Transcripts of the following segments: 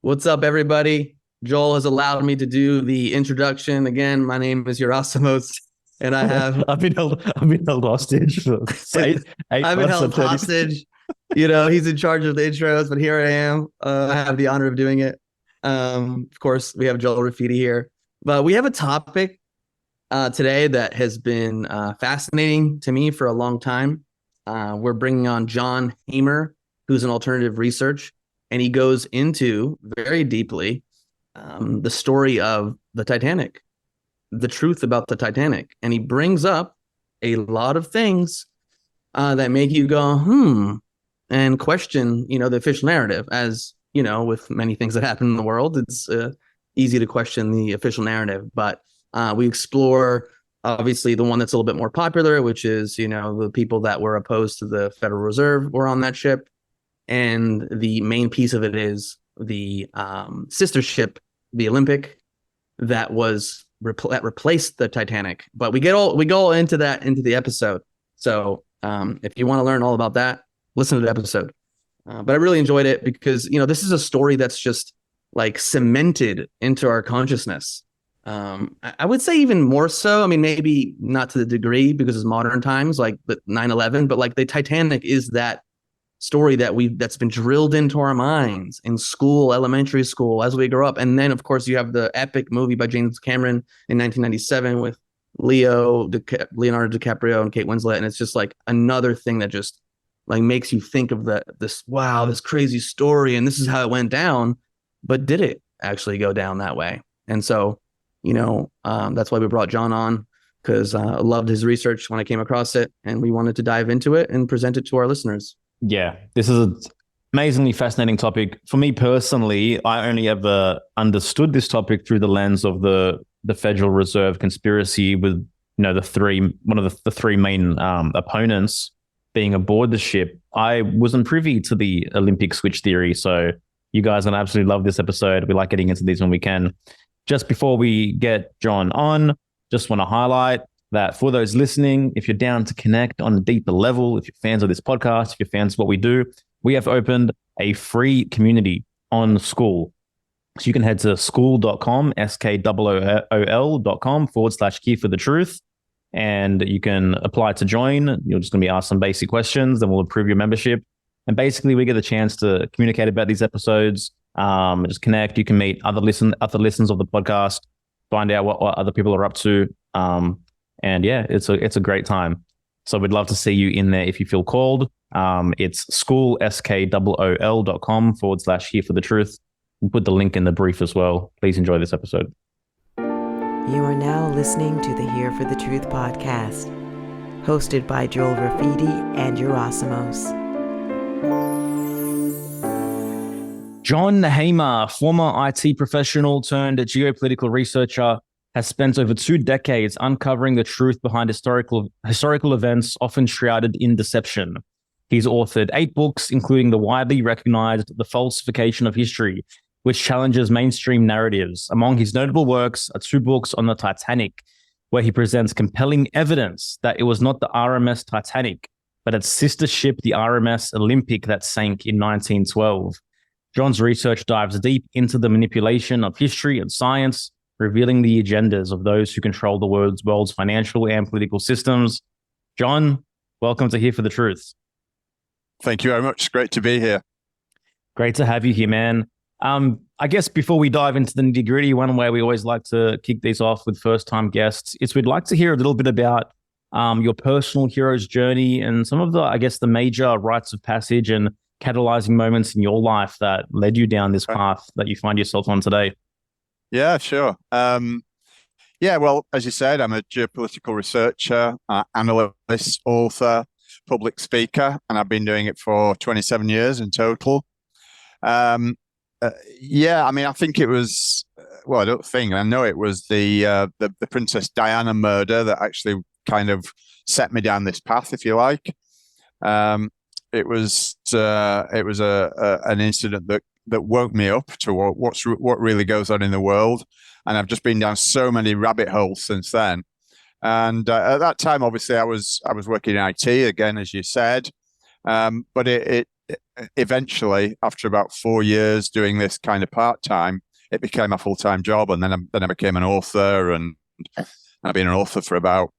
What's up, everybody? Joel has allowed me to do the introduction. Again, my name is Yerasimos, and I have I've been held hostage for eight I've been months and held 30. hostage. He's in charge of the intros, but here I am. I have the honor of doing it. Of course, we have Joel Rafidi here, but we have a topic today that has been fascinating to me for a long time. We're bringing on John Hamer, who's an alternative research, and he goes into very deeply the story of the Titanic, the truth about the Titanic, and he brings up a lot of things that make you go, and question, the official narrative. As you know, with many things that happen in the world, it's easy to question the official narrative. But we explore, obviously, the one that's a little bit more popular, which is, the people that were opposed to the Federal Reserve were on that ship. And the main piece of it is the sister ship, the Olympic, that was that replaced the Titanic. But we go into that into the episode. So if you want to learn all about that, listen to the episode. But I really enjoyed it because this is a story that's just like cemented into our consciousness. I would say even more so. I mean, maybe not to the degree because it's modern times, like the 9/11, but like the Titanic is that story that's been drilled into our minds in school, elementary school, as we grow up. And then, of course, you have the epic movie by James Cameron in 1997 with Leonardo DiCaprio and Kate Winslet, and it's just like another thing that just like makes you think of this crazy story, and this is how it went down. But did it actually go down that way? And so, that's why we brought John on, because I loved his research when I came across it, and we wanted to dive into it and present it to our listeners. Yeah, this is an amazingly fascinating topic. For me personally, I only ever understood this topic through the lens of the Federal Reserve conspiracy with one of the three main opponents being aboard the ship. I wasn't privy to the Olympic switch theory, so you guys are gonna absolutely love this episode. We like getting into these when we can. Just before we get John on, just want to highlight that for those listening, if you're down to connect on a deeper level, if you're fans of this podcast, if you're fans of what we do, we have opened a free community on School. So you can head to school.com, skool.com/key for the truth, and you can apply to join. You're just going to be asked some basic questions, then we'll approve your membership. And basically, we get a chance to communicate about these episodes, just connect. You can meet other listeners of the podcast, find out what other people are up to. And yeah, it's a great time. So we'd love to see you in there if you feel called. It's school, skool.com/here for the truth. We'll put the link in the brief as well. Please enjoy this episode. You are now listening to the Here for the Truth podcast, hosted by Joel Rafidi and Yerasimos. John Hamer, former IT professional turned geopolitical researcher, has spent over 2 decades uncovering the truth behind historical events often shrouded in deception. He's authored 8 books, including the widely recognized The Falsification of History, which challenges mainstream narratives. Among his notable works are 2 books on the Titanic, where he presents compelling evidence that it was not the RMS Titanic, but its sister ship, the RMS Olympic, that sank in 1912. John's research dives deep into the manipulation of history and science, revealing the agendas of those who control the world's financial and political systems. John, welcome to Here for the Truth. Thank you very much. It's great to be here. Great to have you here, man. I guess before we dive into the nitty-gritty, one way we always like to kick these off with first-time guests is we'd like to hear a little bit about your personal hero's journey and some of the major rites of passage and catalyzing moments in your life that led you down this path that you find yourself on today. Yeah, sure. Well, as you said, I'm a geopolitical researcher, analyst, author, public speaker, and I've been doing it for 27 years in total. I think it was, I know it was the Princess Diana murder that actually kind of set me down this path, if you like. It was an incident that woke me up to what really goes on in the world, and I've just been down so many rabbit holes since then. And at that time, obviously, I was working in IT again, as you said, but it eventually, after about 4 years doing this kind of part-time, it became a full-time job. And then I became an author, and I've been an author for about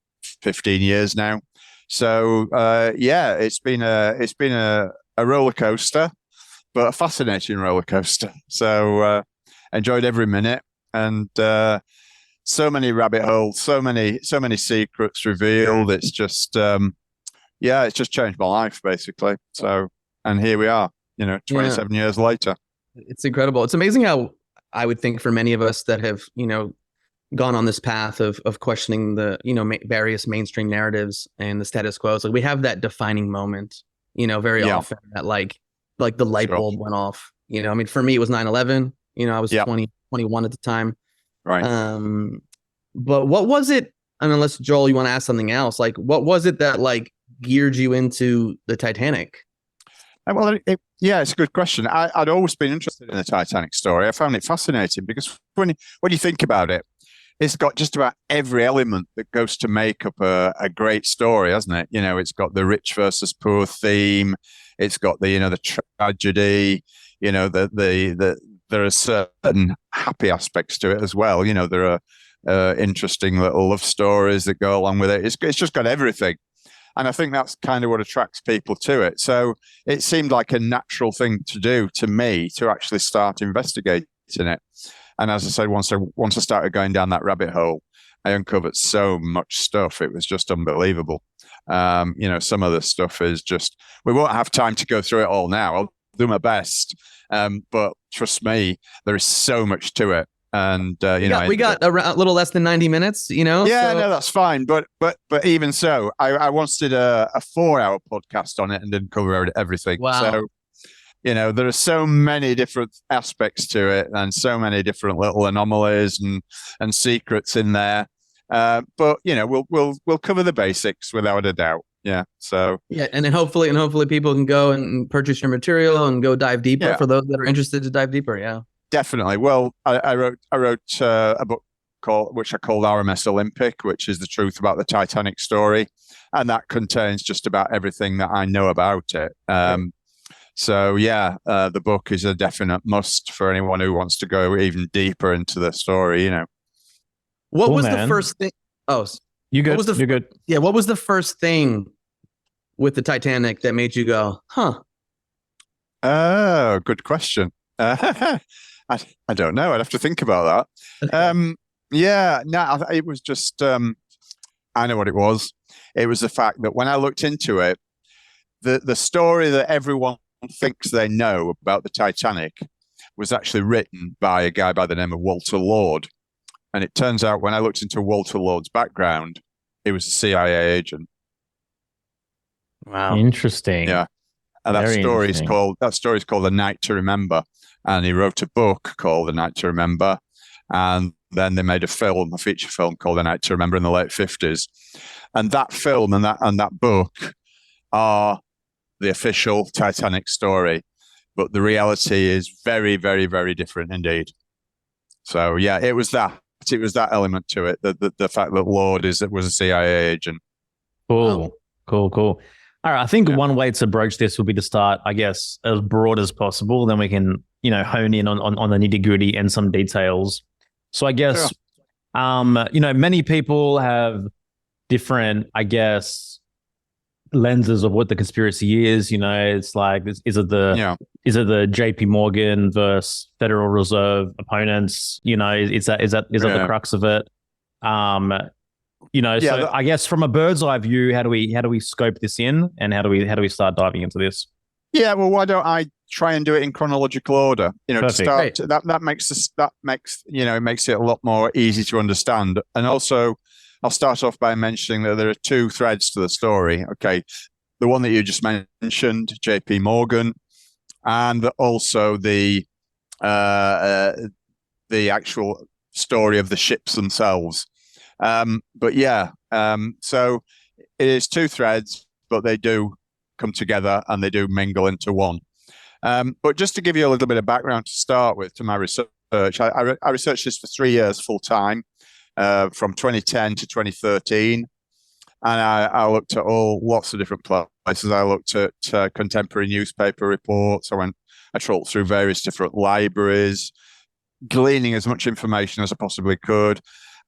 15 years now. So yeah, it's been a roller coaster, but a fascinating roller coaster. So enjoyed every minute, and so many rabbit holes, so many secrets revealed. It's just it's just changed my life basically. So, and here we are, 27 years later. It's incredible. It's amazing how I would think for many of us that have, gone on this path of questioning the, various mainstream narratives and the status quo. So we have that defining moment, very often that like the light bulb went off. I mean, for me, it was 9/11. I was 21 at the time. Right. But what was it? I mean, unless Joel, you want to ask something else, like what was it that like geared you into the Titanic? Well, it's a good question. I'd always been interested in the Titanic story. I found it fascinating because when you think about it, it's got just about every element that goes to make up a great story, hasn't it? It's got the rich versus poor theme. It's got the tragedy. There are certain happy aspects to it as well. There are interesting little love stories that go along with it. It's just got everything. And I think that's kind of what attracts people to it. So it seemed like a natural thing to do to me to actually start investigating it. And as I said, once I started going down that rabbit hole, I uncovered so much stuff. It was just unbelievable. Some of the stuff is just, we won't have time to go through it all now. I'll do my best. But trust me, there is so much to it. And we got a little less than 90 minutes, Yeah, so. No, that's fine. But even so, I once did a 4-hour podcast on it and didn't cover everything. Wow. So, there are so many different aspects to it and so many different little anomalies and secrets in there. But we'll cover the basics without a doubt. Yeah. So and then hopefully people can go and purchase your material and go dive deeper for those that are interested to dive deeper. Yeah. Definitely. Well, I wrote a book which I called RMS Olympic, which is the truth about the Titanic story, and that contains just about everything that I know about it. So the book is a definite must for anyone who wants to go even deeper into the story. What was the first thing? Oh, you good? You're good. Yeah. What was the first thing with the Titanic that made you go, huh? Oh, good question. I don't know. I'd have to think about that. It was just, I know what it was. It was the fact that when I looked into it, the story that everyone thinks they know about the Titanic was actually written by a guy by the name of Walter Lord. And it turns out when I looked into Walter Lord's background, he was a CIA agent. Wow. Interesting. Yeah. And that story is called The Night to Remember. And he wrote a book called The Night to Remember. And then they made a feature film called The Night to Remember in the late 50s. And that film and that book are the official Titanic story. But the reality is very, very, very different indeed. So, yeah, it was that element to it, the fact that Lord was a CIA agent. Cool. All right, I think one way to broach this would be to start, I guess, as broad as possible. Then we can, hone in on the nitty-gritty and some details. So I guess, many people have different, I guess, lenses of what the conspiracy is. It's like, is it the JP Morgan versus Federal Reserve opponents? Is that the crux of it? So I guess from a bird's eye view, how do we scope this in, and how do we start diving into this? Yeah, well, why don't I try and do it in chronological order? To start, that makes it makes it a lot more easy to understand. And also, I'll start off by mentioning that there are two threads to the story. Okay, the one that you just mentioned, JP Morgan, and also the actual story of the ships themselves. So it is two threads, but they do come together and they do mingle into one. But just to give you a little bit of background to start with to my research, I researched this for 3 years full time, from 2010 to 2013. And I looked at lots of different places. I looked at contemporary newspaper reports. I trawled through various different libraries, gleaning as much information as I possibly could,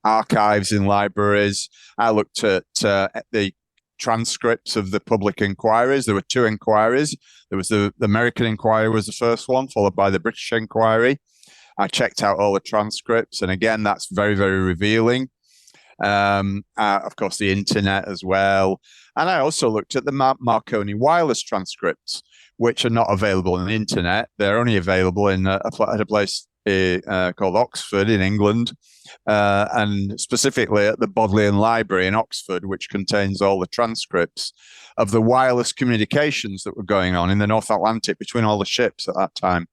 archives in libraries. I looked at the transcripts of the public inquiries. There were 2 inquiries. There was the American inquiry was the first one, followed by the British inquiry. I checked out all the transcripts, and again, that's very, very revealing. Of course, the internet as well. And I also looked at the Marconi wireless transcripts, which are not available on the internet. They're only available at a place called Oxford in England, and specifically at the Bodleian Library in Oxford, which contains all the transcripts of the wireless communications that were going on in the North Atlantic between all the ships at that time.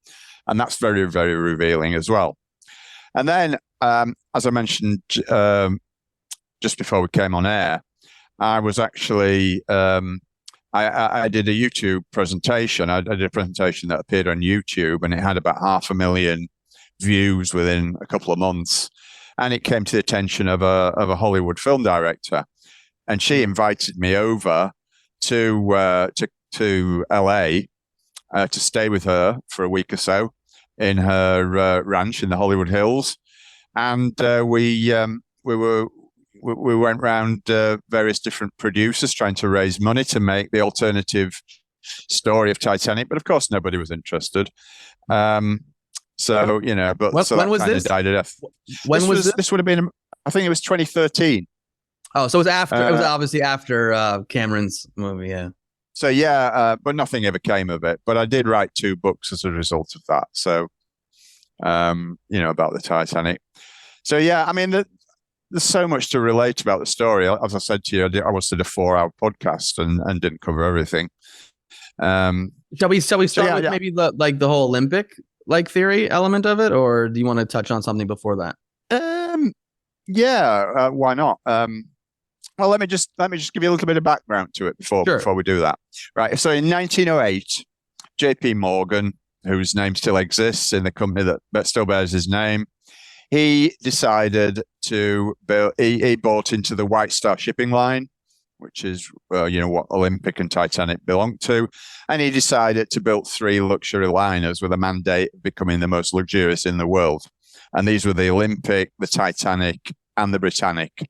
And that's very, very revealing as well. And then, as I mentioned just before we came on air, I was actually, I did a YouTube presentation. I did a presentation that appeared on YouTube, and it had about 500,000 views within a couple of months. And it came to the attention of a Hollywood film director. And she invited me over to LA to stay with her for a week or so in her ranch in the Hollywood Hills. And we went around various different producers trying to raise money to make the alternative story of Titanic, but of course nobody was interested. So when was this? Died a death. When was this? This would have been, I think it was 2013. Oh, so it was after. It was obviously after Cameron's movie, yeah. So but nothing ever came of it. But I did write 2 books as a result of that. So, about the Titanic. So I mean, there's so much to relate about the story. As I said to you, I was did a 4-hour podcast and didn't cover everything. Shall we start with maybe the whole Olympic theory element of it, or do you want to touch on something before that? Why not? Well, let me just give you a little bit of background to it before we do that. Right. So in 1908, J.P. Morgan, whose name still exists in the company that still bears his name, he decided to build. He bought into the White Star shipping line, which is what Olympic and Titanic belong to, and he decided to build 3 luxury liners with a mandate of becoming the most luxurious in the world. And these were the Olympic, the Titanic, and the Britannic.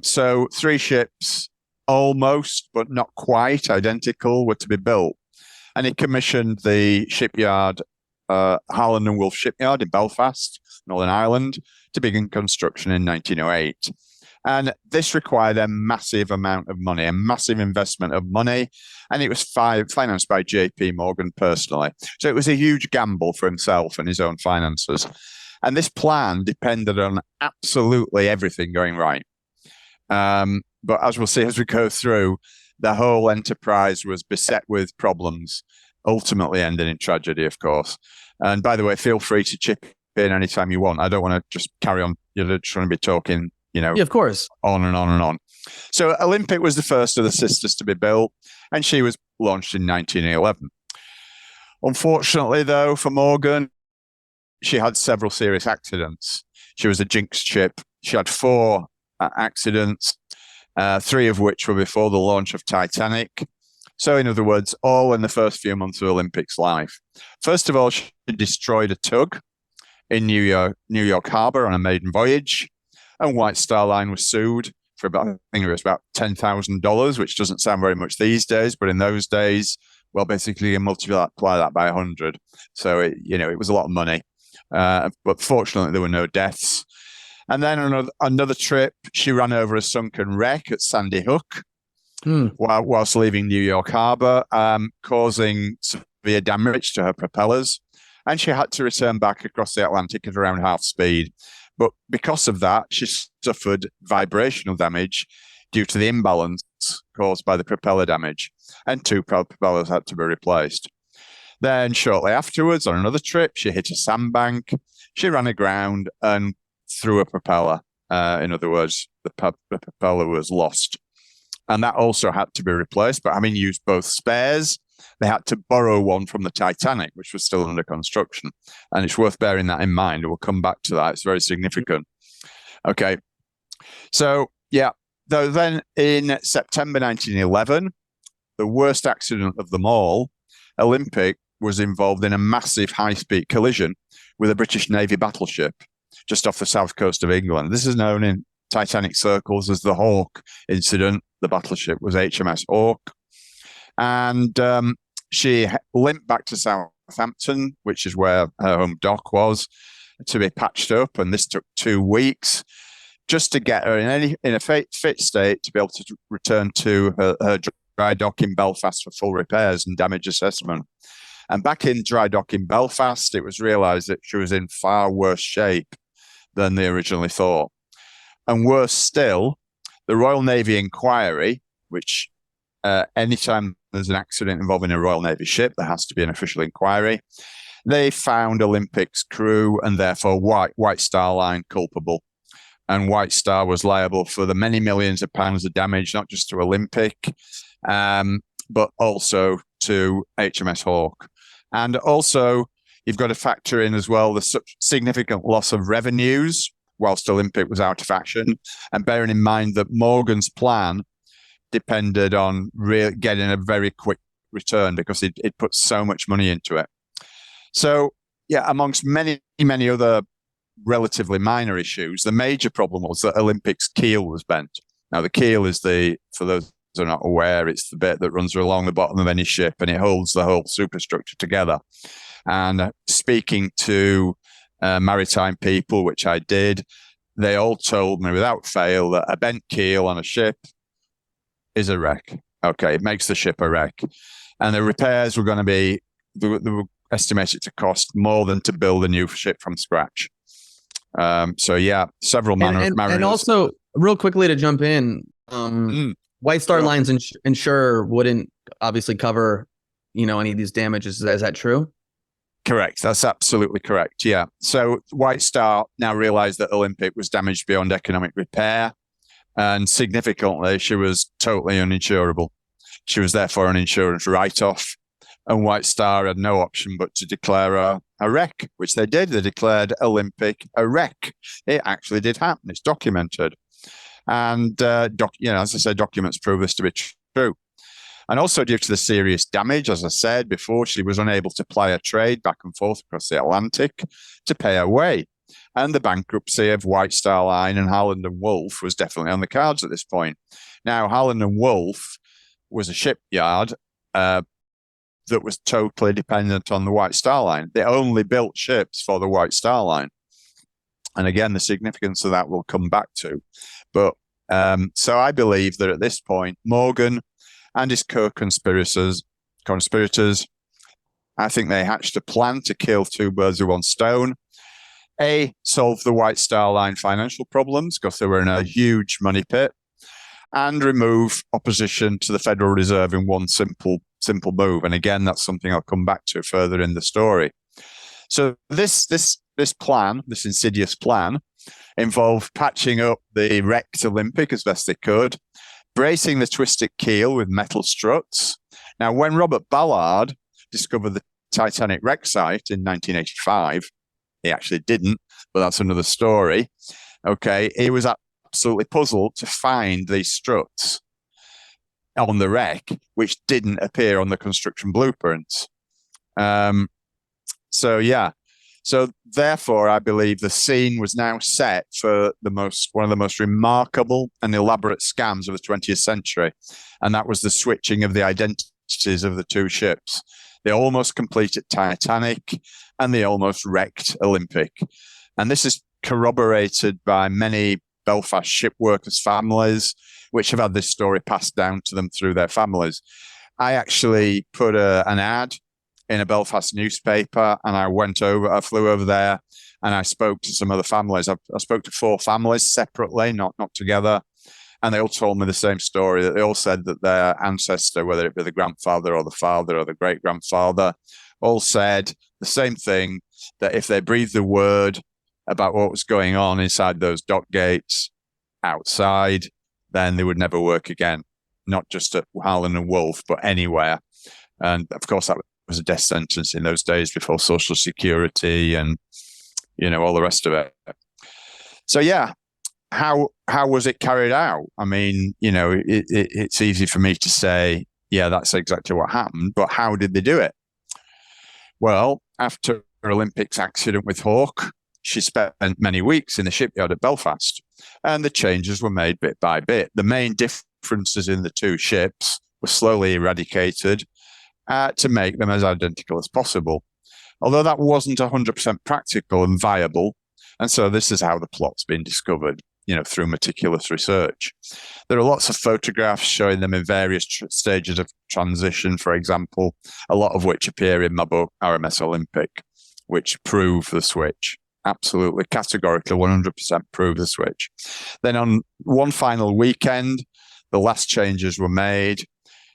So 3 ships, almost but not quite identical, were to be built. And he commissioned the shipyard, Harland and Wolff Shipyard in Belfast, Northern Ireland, to begin construction in 1908. And this required a massive amount of money, a massive investment of money. And it was financed by J.P. Morgan personally. So it was a huge gamble for himself and his own finances. And this plan depended on absolutely everything going right. But as we'll see as we go through, the whole enterprise was beset with problems, ultimately ending in tragedy, of course. And by the way, feel free to chip in anytime you want. I don't want to just carry on. You're trying to be talking, of course, on and on and on. So Olympic was the first of the sisters to be built, and she was launched in 1911. Unfortunately, though, for Morgan, she had several serious accidents. She was a jinxed ship. She had 4 accidents, 3 of which were before the launch of Titanic. So, in other words, all in the first few months of Olympic's life. First of all, she destroyed a tug in New York Harbor on a maiden voyage, and White Star Line was sued for about, I think it was about $10,000, which doesn't sound very much these days, but in those days, well, basically you multiply that by 100. So it was a lot of money. But fortunately, there were no deaths. And then on another trip, she ran over a sunken wreck at Sandy Hook whilst leaving New York Harbor, causing severe damage to her propellers. And she had to return back across the Atlantic at around half speed. But because of that, she suffered vibrational damage due to the imbalance caused by the propeller damage. And 2 propellers had to be replaced. Then shortly afterwards, on another trip, she hit a sandbank. She ran aground and threw a propeller. In other words, the propeller was lost. And that also had to be replaced. But having used both spares, they had to borrow one from the Titanic, which was still under construction. And it's worth bearing that in mind. We'll come back to that. It's very significant. Okay. So, Though then in September 1911, the worst accident of them all, Olympic was involved in a massive high-speed collision with a British Navy battleship just off the south coast of England. This is known in Titanic circles as the Hawk incident. The battleship was HMS Hawk. And she limped back to Southampton, which is where her home dock was, to be patched up. And this took 2 weeks just to get her in a fit state to be able to return to her dry dock in Belfast for full repairs and damage assessment. And back in dry dock in Belfast, it was realised that she was in far worse shape than they originally thought. And worse still, the Royal Navy inquiry, which anytime there's an accident involving a Royal Navy ship, there has to be an official inquiry. They found Olympic's crew and therefore White Star Line culpable. And White Star was liable for the many millions of pounds of damage, not just to Olympic, but also to HMS Hawk. And also, you've got to factor in as well the significant loss of revenues whilst Olympic was out of action. And bearing in mind that Morgan's plan depended on getting a very quick return because it put so much money into it. So, yeah, amongst many, many other relatively minor issues, the major problem was that Olympic's keel was bent. Now, the keel is for those who are not aware, it's the bit that runs along the bottom of any ship and it holds the whole superstructure together. And speaking to maritime people, which I did, they all told me without fail that a bent keel on a ship is a wreck. Okay, it makes the ship a wreck. And the repairs were going to be, they were estimated to cost more than to build a new ship from scratch. So yeah, several mariners. And also, real quickly to jump in, White Star Line's insurer wouldn't obviously cover, any of these damages. Is that true? Correct. That's absolutely correct. Yeah. So White Star now realized that Olympic was damaged beyond economic repair, and significantly, she was totally uninsurable. She was therefore an insurance write-off, and White Star had no option but to declare a wreck, which they did. They declared Olympic a wreck. It actually did happen. It's documented. And, as I said, documents prove this to be true. And also due to the serious damage, as I said before, she was unable to ply a trade back and forth across the Atlantic to pay her way. And the bankruptcy of White Star Line and Harland and Wolff was definitely on the cards at this point. Now, Harland and Wolff was a shipyard that was totally dependent on the White Star Line. They only built ships for the White Star Line. And again, the significance of that we'll come back to. But so I believe that at this point, Morgan and his co-conspirators, I think they hatched a plan to kill two birds with one stone. A, solve the White Star Line financial problems because they were in a huge money pit, and remove opposition to the Federal Reserve in one simple move. And again, that's something I'll come back to further in the story. So this plan, this insidious plan, involved patching up the wrecked Olympic as best they could, bracing the twisted keel with metal struts. Now, when Robert Ballard discovered the Titanic wreck site in 1985, he actually didn't, but that's another story. Okay, he was absolutely puzzled to find these struts on the wreck, which didn't appear on the construction blueprints. So therefore, I believe the scene was now set for one of the most remarkable and elaborate scams of the 20th century. And that was the switching of the identities of the two ships. The almost completed Titanic and the almost wrecked Olympic. And this is corroborated by many Belfast ship workers' families, which have had this story passed down to them through their families. I actually put an ad in a Belfast newspaper, and I flew over there, and I spoke to some other families. I spoke to 4 families separately, not together, and they all told me the same story, that they all said that their ancestor, whether it be the grandfather or the father or the great-grandfather, all said the same thing, that if they breathed a word about what was going on inside those dock gates outside, then they would never work again, not just at Harland and Wolff, but anywhere. And of course, that was a death sentence in those days before Social Security and, all the rest of it. So, yeah. how was it carried out? I mean, it's easy for me to say, yeah, that's exactly what happened, but how did they do it? Well, after her Olympics accident with Hawke, she spent many weeks in the shipyard at Belfast, and the changes were made bit by bit. The main differences in the two ships were slowly eradicated to make them as identical as possible, although that wasn't 100% practical and viable. And so this is how the plot's been discovered, through meticulous research. There are lots of photographs showing them in various stages of transition, for example, a lot of which appear in my book, RMS Olympic, which prove the switch. Absolutely, categorically, 100% prove the switch. Then on one final weekend, the last changes were made.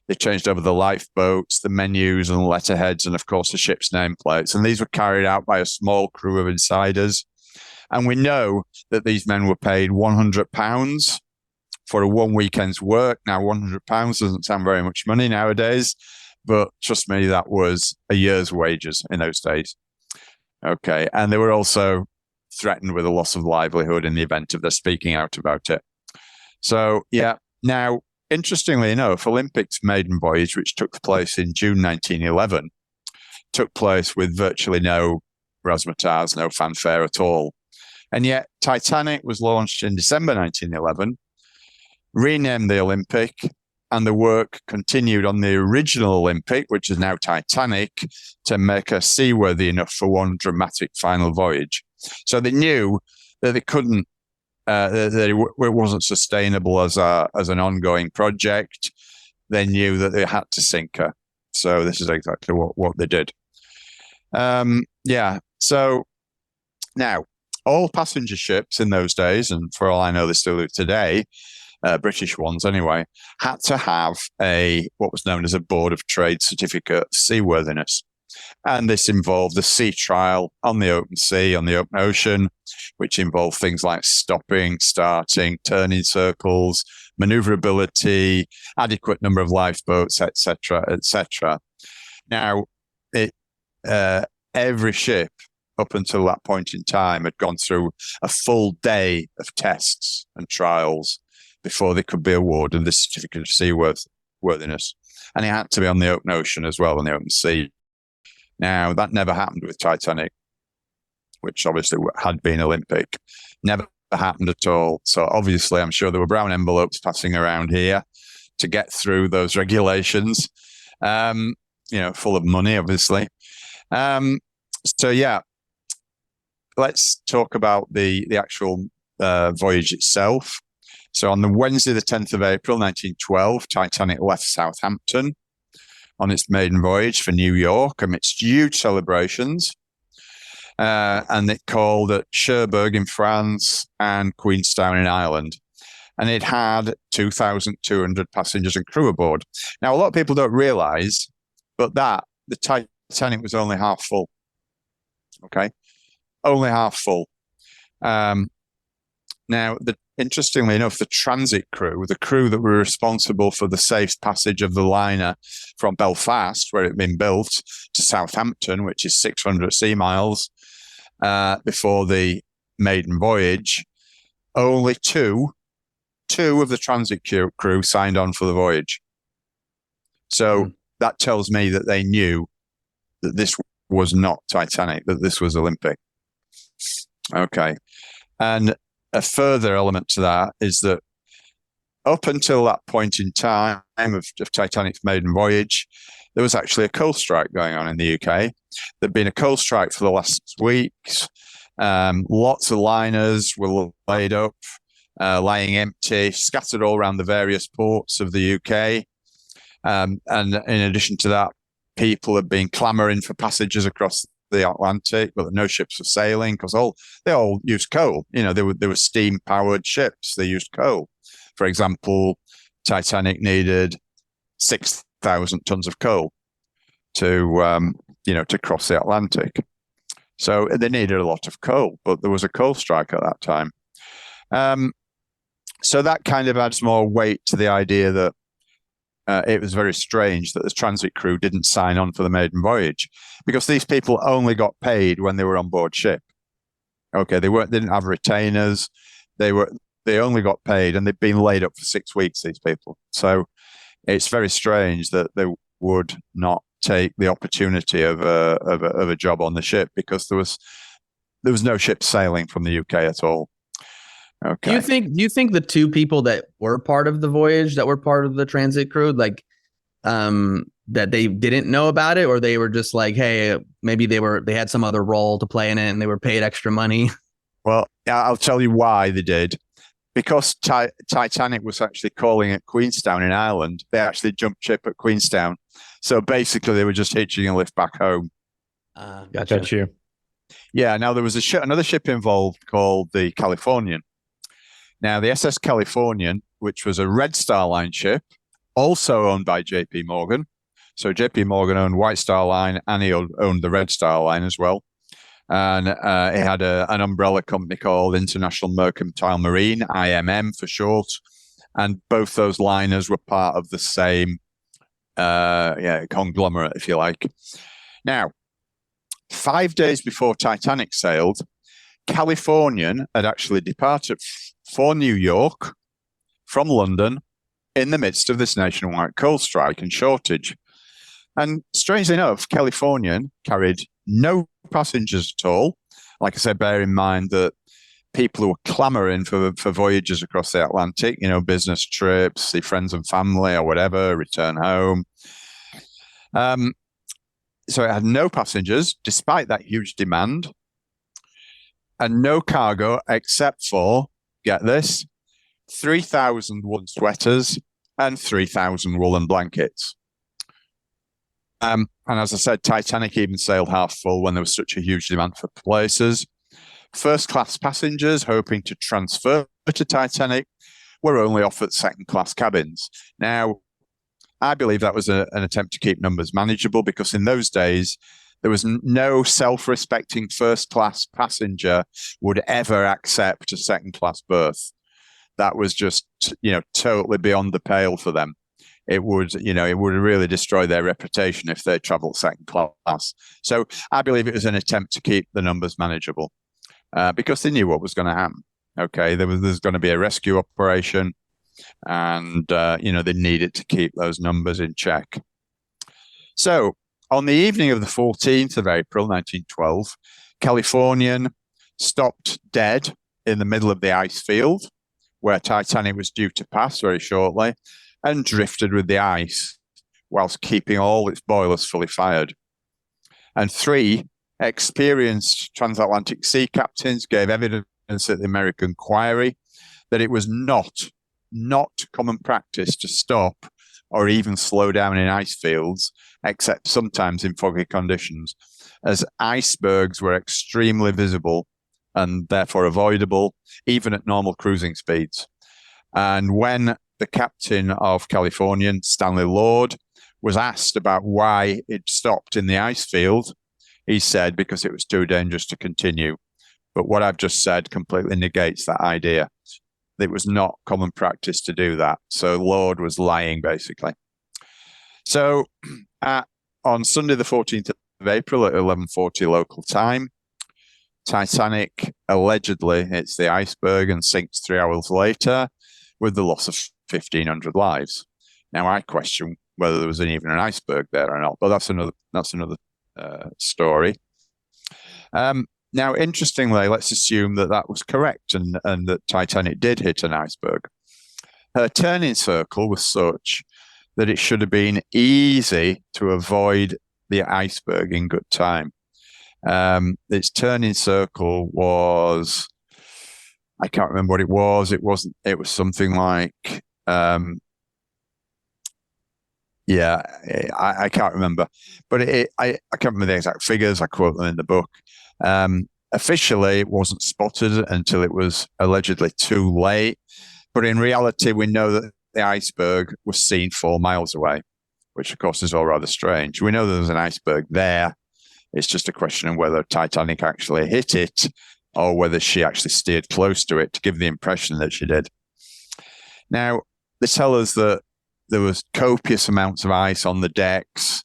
They changed over the lifeboats, the menus and letterheads, and of course the ship's nameplates. And these were carried out by a small crew of insiders. And we know that these men were paid £100 for a one weekend's work. Now, £100 doesn't sound very much money nowadays, but trust me, that was a year's wages in those days. Okay. And they were also threatened with a loss of livelihood in the event of their speaking out about it. So, yeah. Now, interestingly enough, Olympic's maiden voyage, which took place in June 1911, took place with virtually no razzmatazz, no fanfare at all. And yet Titanic was launched in December 1911, renamed the Olympic, and the work continued on the original Olympic, which is now Titanic, to make her seaworthy enough for one dramatic final voyage. So they knew that they couldn't, that it wasn't sustainable as an ongoing project. They knew that they had to sink her. So this is exactly what they did. So now, all passenger ships in those days, and for all I know, they still do today, British ones anyway, had to have what was known as a Board of Trade certificate of seaworthiness. And this involved the sea trial on the open sea, on the open ocean, which involved things like stopping, starting, turning circles, maneuverability, adequate number of lifeboats, etc., etc. Now, every ship up until that point in time had gone through a full day of tests and trials before they could be awarded the certificate of seaworthiness. And it had to be on the open ocean as well, on the open sea. Now, that never happened with Titanic, which obviously had been Olympic. Never happened at all. So obviously, I'm sure there were brown envelopes passing around here to get through those regulations, full of money, obviously. Let's talk about the actual voyage itself. So on the Wednesday, the 10th of April, 1912, Titanic left Southampton on its maiden voyage for New York amidst huge celebrations. And it called at Cherbourg in France and Queenstown in Ireland. And it had 2,200 passengers and crew aboard. Now, a lot of people don't realize, but the Titanic was only half full. Okay. Only half full. Now, interestingly enough, the transit crew, the crew that were responsible for the safe passage of the liner from Belfast, where it had been built, to Southampton, which is 600 sea miles, before the maiden voyage, only two of the transit crew signed on for the voyage. So that tells me that they knew that this was not Titanic, that this was Olympic. Okay. And a further element to that is that up until that point in time of Titanic's maiden voyage, there was actually a coal strike going on in the UK. There'd been a coal strike for the last 6 weeks. Lots of liners were laid up, lying empty, scattered all around the various ports of the UK. And in addition to that, people had been clamoring for passages across the Atlantic, but no ships were sailing because they all used coal. They were steam powered ships. They used coal. For example, Titanic needed 6,000 tons of coal to cross the Atlantic. So they needed a lot of coal, but there was a coal strike at that time. So that kind of adds more weight to the idea that it was very strange that the transit crew didn't sign on for the maiden voyage, because these people only got paid when they were on board ship. Okay, they didn't have retainers. They they only got paid, and they've been laid up for 6 weeks, these people. So it's very strange that they would not take the opportunity of a job on the ship, because there was no ship sailing from the UK at all. Okay. Do you think the two people that were part of the voyage, that were part of the transit crew, like that they didn't know about it, or they were just like, hey, maybe they had some other role to play in it and they were paid extra money? Well, I'll tell you why they did. Because Titanic was actually calling at Queenstown in Ireland, they actually jumped ship at Queenstown. So basically, they were just hitching a lift back home. Gotcha. Got you. Yeah. Now there was another ship involved called the Californian. Now the SS Californian, which was a Red Star Line ship, also owned by J.P. Morgan. So J.P. Morgan owned White Star Line, and he owned the Red Star Line as well. And it had an umbrella company called International Mercantile Marine, IMM for short. And both those liners were part of the same conglomerate, if you like. Now, 5 days before Titanic sailed, Californian had actually departed for New York from London in the midst of this nationwide coal strike and shortage. And strangely enough, Californian carried no passengers at all. Like I said, bear in mind that people who were clamoring for voyages across the Atlantic, business trips, see friends and family or whatever, return home. So it had no passengers, despite that huge demand, and no cargo except for, get this, 3,000 woolen sweaters and 3,000 woolen blankets. And as I said, Titanic even sailed half full when there was such a huge demand for places. First-class passengers hoping to transfer to Titanic were only offered second-class cabins. Now, I believe that was an attempt to keep numbers manageable, because in those days, there was no self-respecting first-class passenger would ever accept a second-class berth. That was just, totally beyond the pale for them. It would really destroy their reputation if they traveled second class. So I believe it was an attempt to keep the numbers manageable, because they knew what was going to happen. Okay, there's going to be a rescue operation, and they needed to keep those numbers in check. So on the evening of the 14th of April, 1912, Californian stopped dead in the middle of the ice field where Titanic was due to pass very shortly, and drifted with the ice whilst keeping all its boilers fully fired. And 3 experienced transatlantic sea captains gave evidence at the American inquiry that it was not common practice to stop or even slow down in ice fields, except sometimes in foggy conditions, as icebergs were extremely visible and therefore avoidable, even at normal cruising speeds. And when the captain of Californian, Stanley Lord, was asked about why it stopped in the ice field, he said because it was too dangerous to continue. But what I've just said completely negates that idea. It was not common practice to do that. So Lord was lying, basically. So on Sunday, the 14th of April at 11:40 local time, Titanic allegedly hits the iceberg and sinks 3 hours later with the loss of 1,500 lives. Now, I question whether there was even an iceberg there or not, but that's another story. Now, interestingly, let's assume that was correct and that Titanic did hit an iceberg. Her turning circle was such that it should have been easy to avoid the iceberg in good time. Its turning circle was, I can't remember what it was. It was something like, I can't remember, but I can't remember the exact figures. I quote them in the book. Officially, it wasn't spotted until it was allegedly too late. But in reality, we know that the iceberg was seen 4 miles away, which of course is all rather strange. We know there's an iceberg there. It's just a question of whether Titanic actually hit it or whether she actually steered close to it to give the impression that she did. Now, they tell us that there was copious amounts of ice on the decks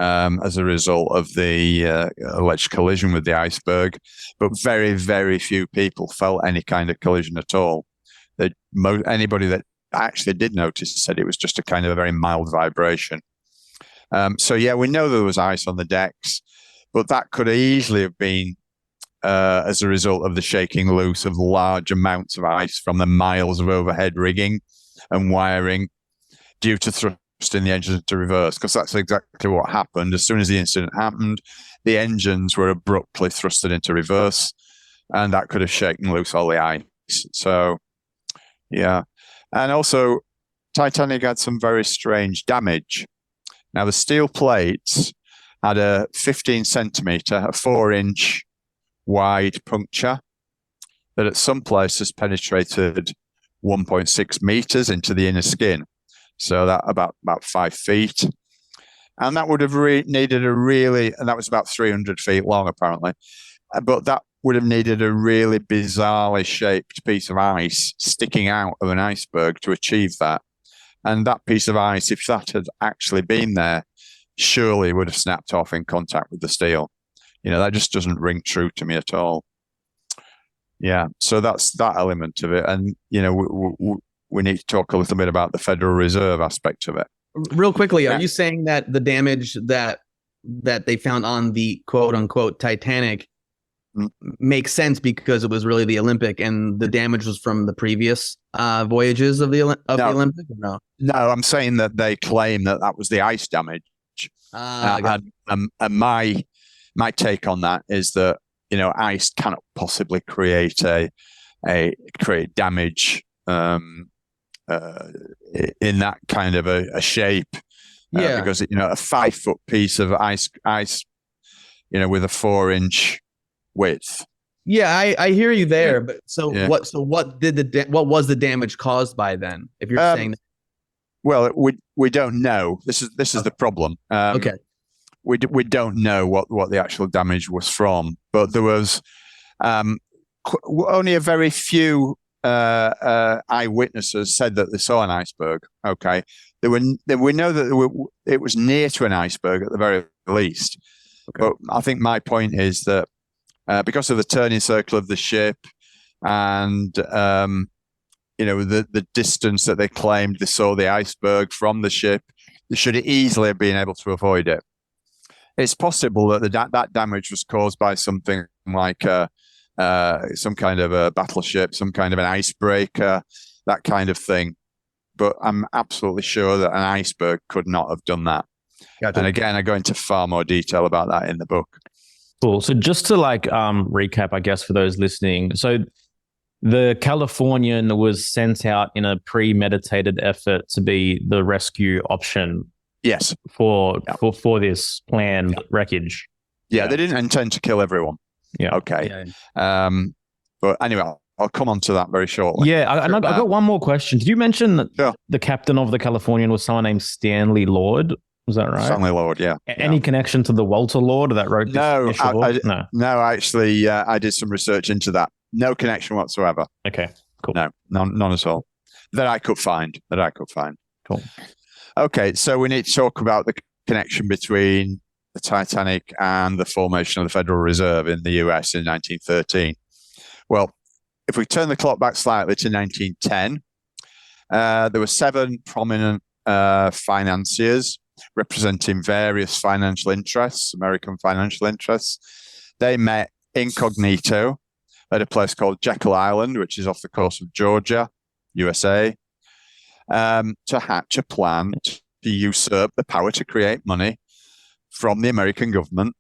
as a result of the alleged collision with the iceberg, but very, very few people felt any kind of collision at all. that anybody that actually did notice said it was just a kind of a very mild vibration. So yeah, we know there was ice on the decks, but that could easily have been as a result of the shaking loose of large amounts of ice from the miles of overhead rigging and wiring due to thrusting the engines into reverse, because that's exactly what happened. As soon as the incident happened, the engines were abruptly thrusted into reverse, and that could have shaken loose all the ice. So, yeah. And also, Titanic had some very strange damage. Now, the steel plates had a 15 centimeter, a 4-inch wide puncture that at some places penetrated 1.6 meters into the inner skin. So that about 5 feet. And that would have needed and that was about 300 feet long, apparently. But that would have needed a really bizarrely shaped piece of ice sticking out of an iceberg to achieve that. And that piece of ice, if that had actually been there, surely would have snapped off in contact with the steel. That just doesn't ring true to me at all. Yeah, so that's that element of it. And, we need to talk a little bit about the Federal Reserve aspect of it. Real quickly, are you saying that the damage that they found on the quote unquote Titanic makes sense because it was really the Olympic and the damage was from the previous voyages of the Olympic? Or no, I'm saying that they claim that was the ice damage. And my take on that is that ice cannot possibly create damage in that kind of a shape. Because a 5-foot piece of ice with a 4-inch width. Yeah, I hear you there, but what was the damage caused by then? If you're saying that? Well, we don't know. This is the problem. Okay. We don't know what the actual damage was from, but there was only a very few eyewitnesses said that they saw an iceberg. Okay, we know that it was near to an iceberg at the very least. Okay. But I think my point is that because of the turning circle of the ship and the distance that they claimed they saw the iceberg from the ship, they should easily have been able to avoid it. It's possible that that damage was caused by something like some kind of a battleship, some kind of an icebreaker, that kind of thing. But I'm absolutely sure that an iceberg could not have done that. Gotcha. And again, I go into far more detail about that in the book. Cool. So just to recap, I guess, for those listening. So the Californian was sent out in a premeditated effort to be the rescue option. Yes. For this planned wreckage. Yeah, they didn't intend to kill everyone. Yeah. Okay. Yeah. But anyway, I'll come on to that very shortly. Yeah, I got one more question. Did you mention that the captain of the Californian was someone named Stanley Lord? Was that right? Stanley Lord, yeah. Any connection to the Walter Lord that wrote this? No, actually, I did some research into that. No connection whatsoever. Okay, cool. No, none at all. That I could find. Cool. Okay, so we need to talk about the connection between the Titanic and the formation of the Federal Reserve in the US in 1913. Well, if we turn the clock back slightly to 1910, there were 7 prominent financiers representing various financial interests, American financial interests. They met incognito at a place called Jekyll Island, which is off the coast of Georgia, USA, to hatch a plan to usurp the power to create money from the American government.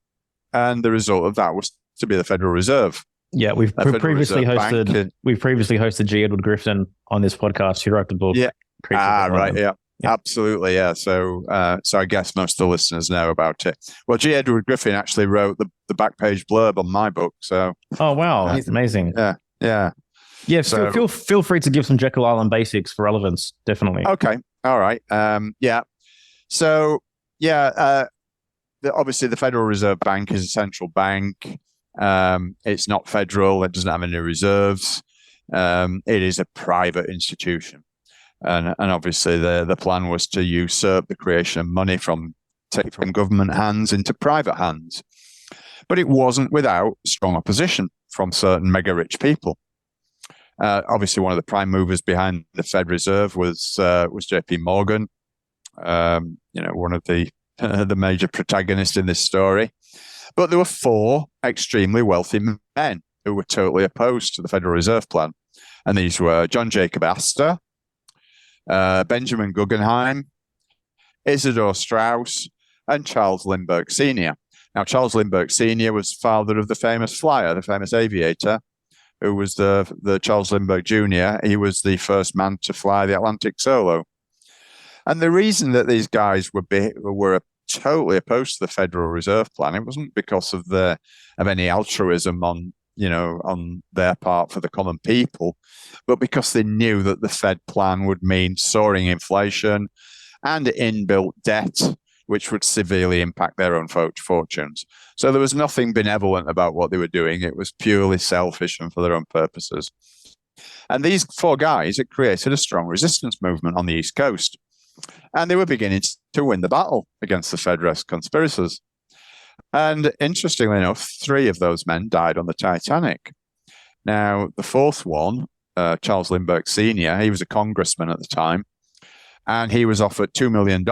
And the result of that was to be the Federal Reserve. Yeah, we've previously hosted G. Edward Griffin on this podcast. He wrote the book. Yeah. Right. Yeah. Absolutely. Yeah. So I guess most of the listeners know about it. Well, G. Edward Griffin actually wrote the back page blurb on my book. So. Oh wow, that's amazing. Yeah. Yeah. Yeah. So, feel free to give some Jekyll Island basics for relevance. Definitely. Okay. All right. Yeah. So obviously the Federal Reserve Bank is a central bank. It's not federal. It doesn't have any reserves. It is a private institution. And obviously the plan was to usurp the creation of money from government hands into private hands. But it wasn't without strong opposition from certain mega rich people. Obviously, one of the prime movers behind the Fed Reserve was J.P. Morgan. One of the the major protagonists in this story. But there were four extremely wealthy men who were totally opposed to the Federal Reserve Plan, and these were John Jacob Astor, Benjamin Guggenheim, Isidor Straus, and Charles Lindbergh Sr. Now, Charles Lindbergh Sr. was father of the famous flyer, the famous aviator, who was the Charles Lindbergh Jr. He was the first man to fly the Atlantic solo. And the reason that these guys were totally opposed to the Federal Reserve Plan, it wasn't because of any altruism on their part for the common people, but because they knew that the Fed plan would mean soaring inflation and inbuilt debt, which would severely impact their own fortunes. So there was nothing benevolent about what they were doing. It was purely selfish and for their own purposes. And these four guys had created a strong resistance movement on the East Coast. And they were beginning to win the battle against the Federalist conspirators. And interestingly enough, three of those men died on the Titanic. Now, the fourth one, Charles Lindbergh Sr., he was a congressman at the time, and he was offered $2 million,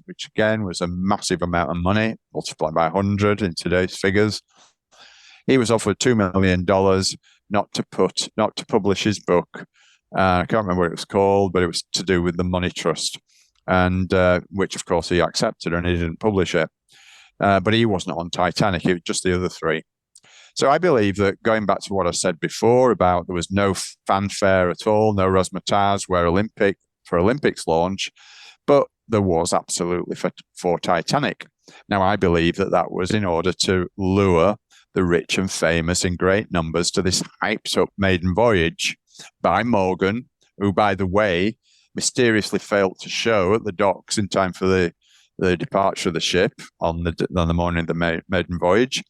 which again was a massive amount of money, multiplied by 100 in today's figures. He was offered $2 million not to publish his book. I can't remember what it was called, but it was to do with the money trust, and which of course he accepted, and he didn't publish it. But he wasn't on Titanic, it was just the other three. So I believe that, going back to what I said before about there was no fanfare at all, no razzmatazz for Olympics launch, but there was absolutely for Titanic. Now, I believe that was in order to lure the rich and famous in great numbers to this hyped up maiden voyage by Morgan, who, by the way, mysteriously failed to show at the docks in time for the departure of the ship on the morning of the maiden voyage.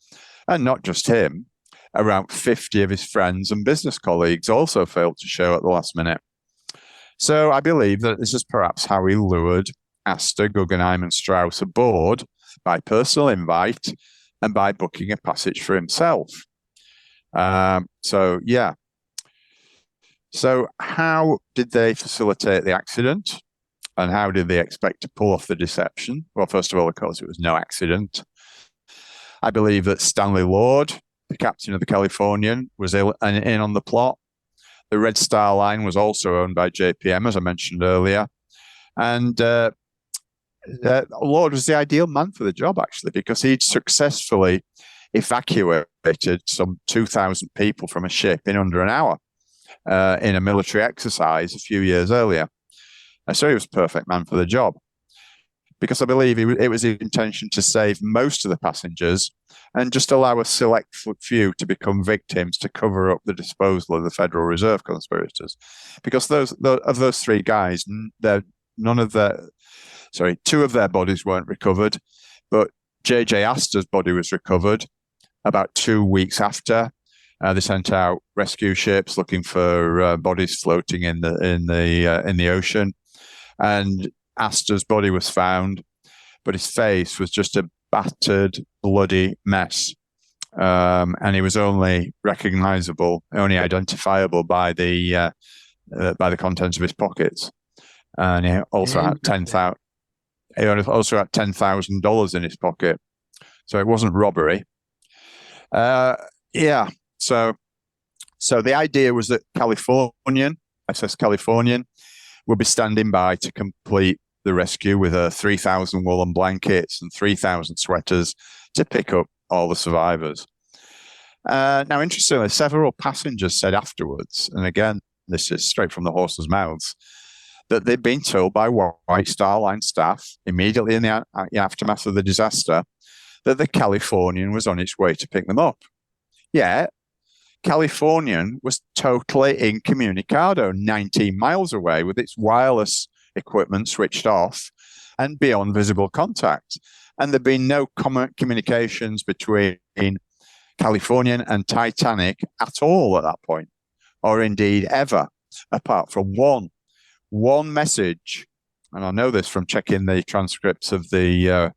And not just him, around 50 of his friends and business colleagues also failed to show at the last minute. So I believe that this is perhaps how he lured Astor, Guggenheim, and Strauss aboard by personal invite and by booking a passage for himself. So how did they facilitate the accident? And how did they expect to pull off the deception? Well, first of all, of course, it was no accident. I believe that Stanley Lord, the captain of the Californian, was in on the plot. The Red Star Line was also owned by JPM, as I mentioned earlier. And Lord was the ideal man for the job, actually, because he'd successfully evacuated some 2,000 people from a ship in under an hour in a military exercise a few years earlier. So he was a perfect man for the job, because I believe it was his intention to save most of the passengers and just allow a select few to become victims to cover up the disposal of the Federal Reserve conspirators. Because of those three guys, two of their bodies weren't recovered, but J.J. Astor's body was recovered about 2 weeks after. They sent out rescue ships looking for bodies floating in the ocean, and Astor's body was found, but his face was just a battered, bloody mess, and he was only identifiable by the contents of his pockets, and he also had $10,000 in his pocket, so it wasn't robbery. So the idea was that SS Californian, would be standing by to complete the rescue with 3,000 woolen blankets and 3,000 sweaters to pick up all the survivors. Now, interestingly, several passengers said afterwards, and again, this is straight from the horse's mouths, that they'd been told by White Star Line staff immediately in the aftermath of the disaster that the Californian was on its way to pick them up. Yet, Californian was totally incommunicado, 19 miles away, with its wireless equipment switched off and beyond visible contact. And there'd been no communications between Californian and Titanic at all at that point, or indeed ever, apart from one message. And I know this from checking the transcripts of the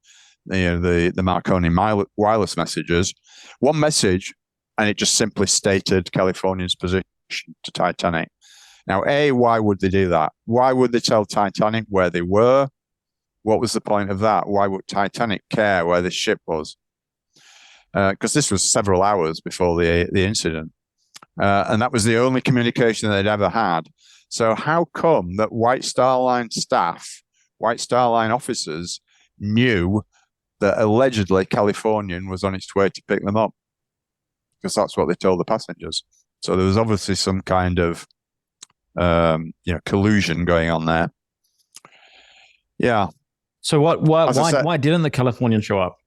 Marconi wireless messages. One message, and it just simply stated Californian's position. to Titanic. Now, A, why would they do that? Why would they tell Titanic where they were? What was the point of that? Why would Titanic care where this ship was? Because this was several hours before the incident. And that was the only communication they'd ever had. So how come that White Star Line staff, White Star Line officers knew that allegedly Californian was on its way to pick them up? Because that's what they told the passengers. So there was obviously some kind of collusion going on there. Yeah. So why didn't the Californian show up?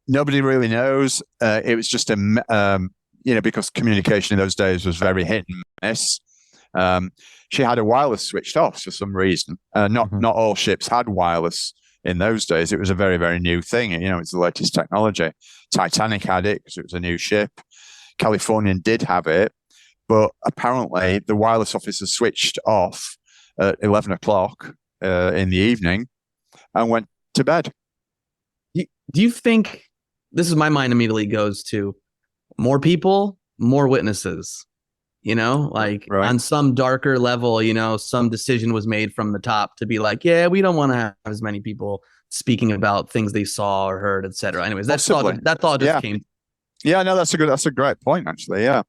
Nobody really knows. It was just because communication in those days was very hit and miss. She had a wireless switched off for some reason. Not all ships had wireless in those days. It was a very, very new thing. It's the latest technology. Titanic had it because it was a new ship. Californian did have it, but apparently the wireless officer switched off at 11 o'clock in the evening and went to bed. Do you think, this is my mind immediately goes to more people, more witnesses, right. On some darker level, some decision was made from the top to be like, yeah, we don't want to have as many people speaking about things they saw or heard, etc. Anyways, that thought just came. Yeah, no, that's a great point, actually. Yeah.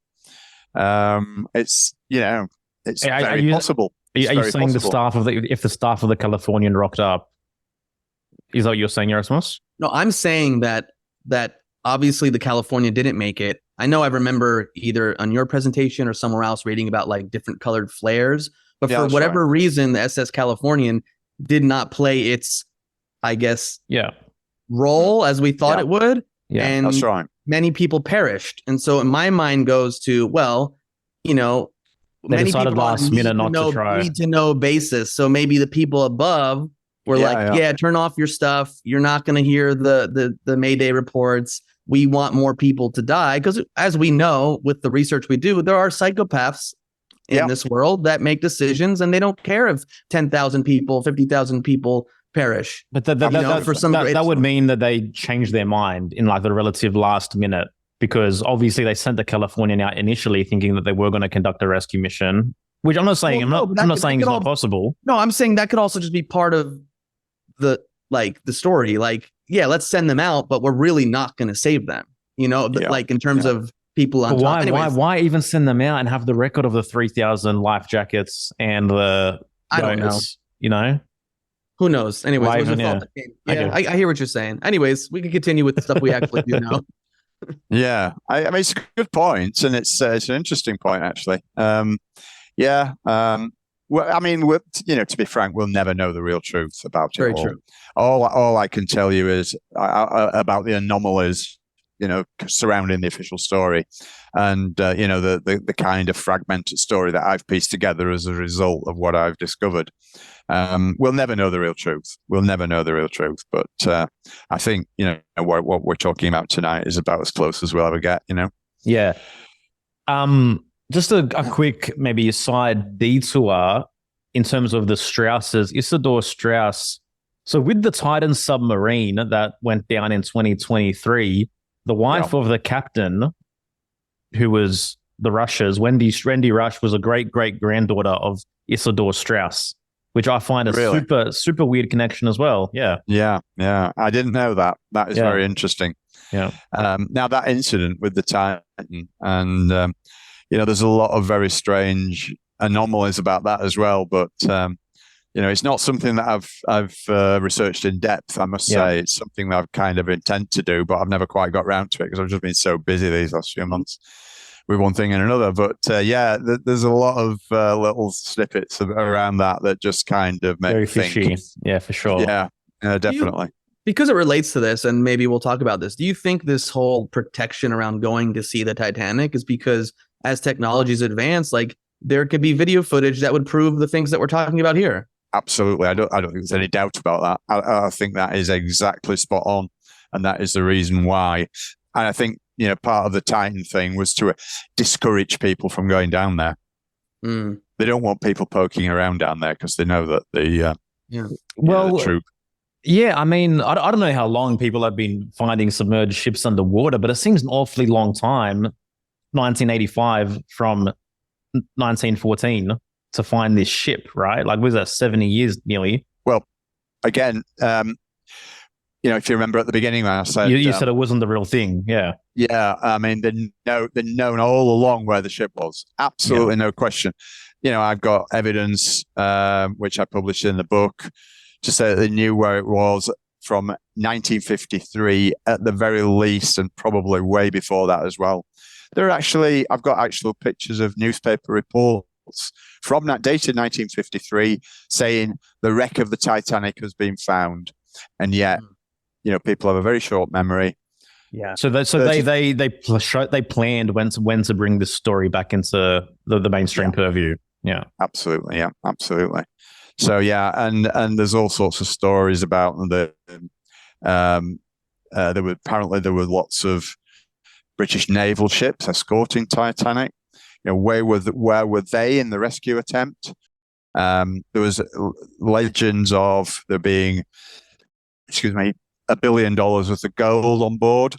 It's very possible. Are you saying if the staff of the Californian rocked up, is that what you're saying, Yerasimos? No, I'm saying that obviously the California didn't make it. I know I remember either on your presentation or somewhere else reading about like different colored flares, but for whatever reason, the SS Californian did not play its, I guess, role as we thought it would. Yeah, and that's right. Many people perished. And so in my mind goes to, they many decided people last minute not to try. Need to know basis. So maybe the people above were turn off your stuff. You're not going to hear the Mayday reports. We want more people to die because, as we know, with the research we do, there are psychopaths in this world that make decisions and they don't care if 10,000 people, 50,000 people perish. But that would mean that they changed their mind in like the relative last minute, because obviously they sent the Californian out initially thinking that they were going to conduct a rescue mission, which I'm not saying I'm not saying it's not possible. No, I'm saying that could also just be part of the story. Like, yeah, let's send them out, but we're really not going to save them. Like in terms of people on top. Why even send them out and have the record of the 3,000 life jackets and the I don't know. Who knows? Anyways, I hear what you're saying. Anyways, we can continue with the stuff we actually do know. Yeah, I mean, it's a good point, and it's an interesting point, actually. Well, I mean, to be frank, we'll never know the real truth about it. Very true. All I can tell you is about the anomalies, surrounding the official story, and the kind of fragmented story that I've pieced together as a result of what I've discovered. We'll never know the real truth. But I think what we're talking about tonight is about as close as we'll ever get. Yeah. Just a quick maybe side detour in terms of the Strausses, Isidor Strauss. So with the Titan submarine that went down in 2023, the wife of the captain, who was the Rush's, Wendy Rush, was a great-great-granddaughter of Isidor Strauss, which I find a super, super weird connection as well. Yeah. Yeah. I didn't know that. That is very interesting. Yeah. Now, that incident with the Titan, and there's a lot of very strange anomalies about that as well. But it's not something that I've researched in depth. I must say, it's something that I've kind of intend to do, but I've never quite got around to it because I've just been so busy these last few months with one thing and another. But there's a lot of little snippets around that just kind of make very me think. Fishy. Yeah, for sure. Yeah, definitely. Because it relates to this, and maybe we'll talk about this. Do you think this whole protection around going to see the Titanic is because as technologies advance, like there could be video footage that would prove the things that we're talking about here? Absolutely. I don't think there's any doubt about that. I think that is exactly spot on. And that is the reason why. And I think, part of the Titan thing was to discourage people from going down there. They don't want people poking around down there because they know that the troop. Yeah, I mean, I don't know how long people have been finding submerged ships underwater, but it seems an awfully long time. 1985 from 1914 to find this ship, right? Like, was that 70 years nearly? Well, again, if you remember at the beginning when I said you said it wasn't the real thing. Yeah. Yeah, I mean, they'd known all along where the ship was. Absolutely no question. I've got evidence, which I published in the book, to say that they knew where it was from 1953 at the very least, and probably way before that as well. I've got actual pictures of newspaper reports from that dated 1953 saying the wreck of the Titanic has been found. And yet, people have a very short memory. Yeah. So they planned when to bring this story back into the mainstream purview. Yeah. Absolutely. Yeah. Absolutely. So yeah, and there's all sorts of stories about there were lots of British naval ships escorting Titanic. Where were they in the rescue attempt? There was legends of there being, $1 billion worth of gold on board,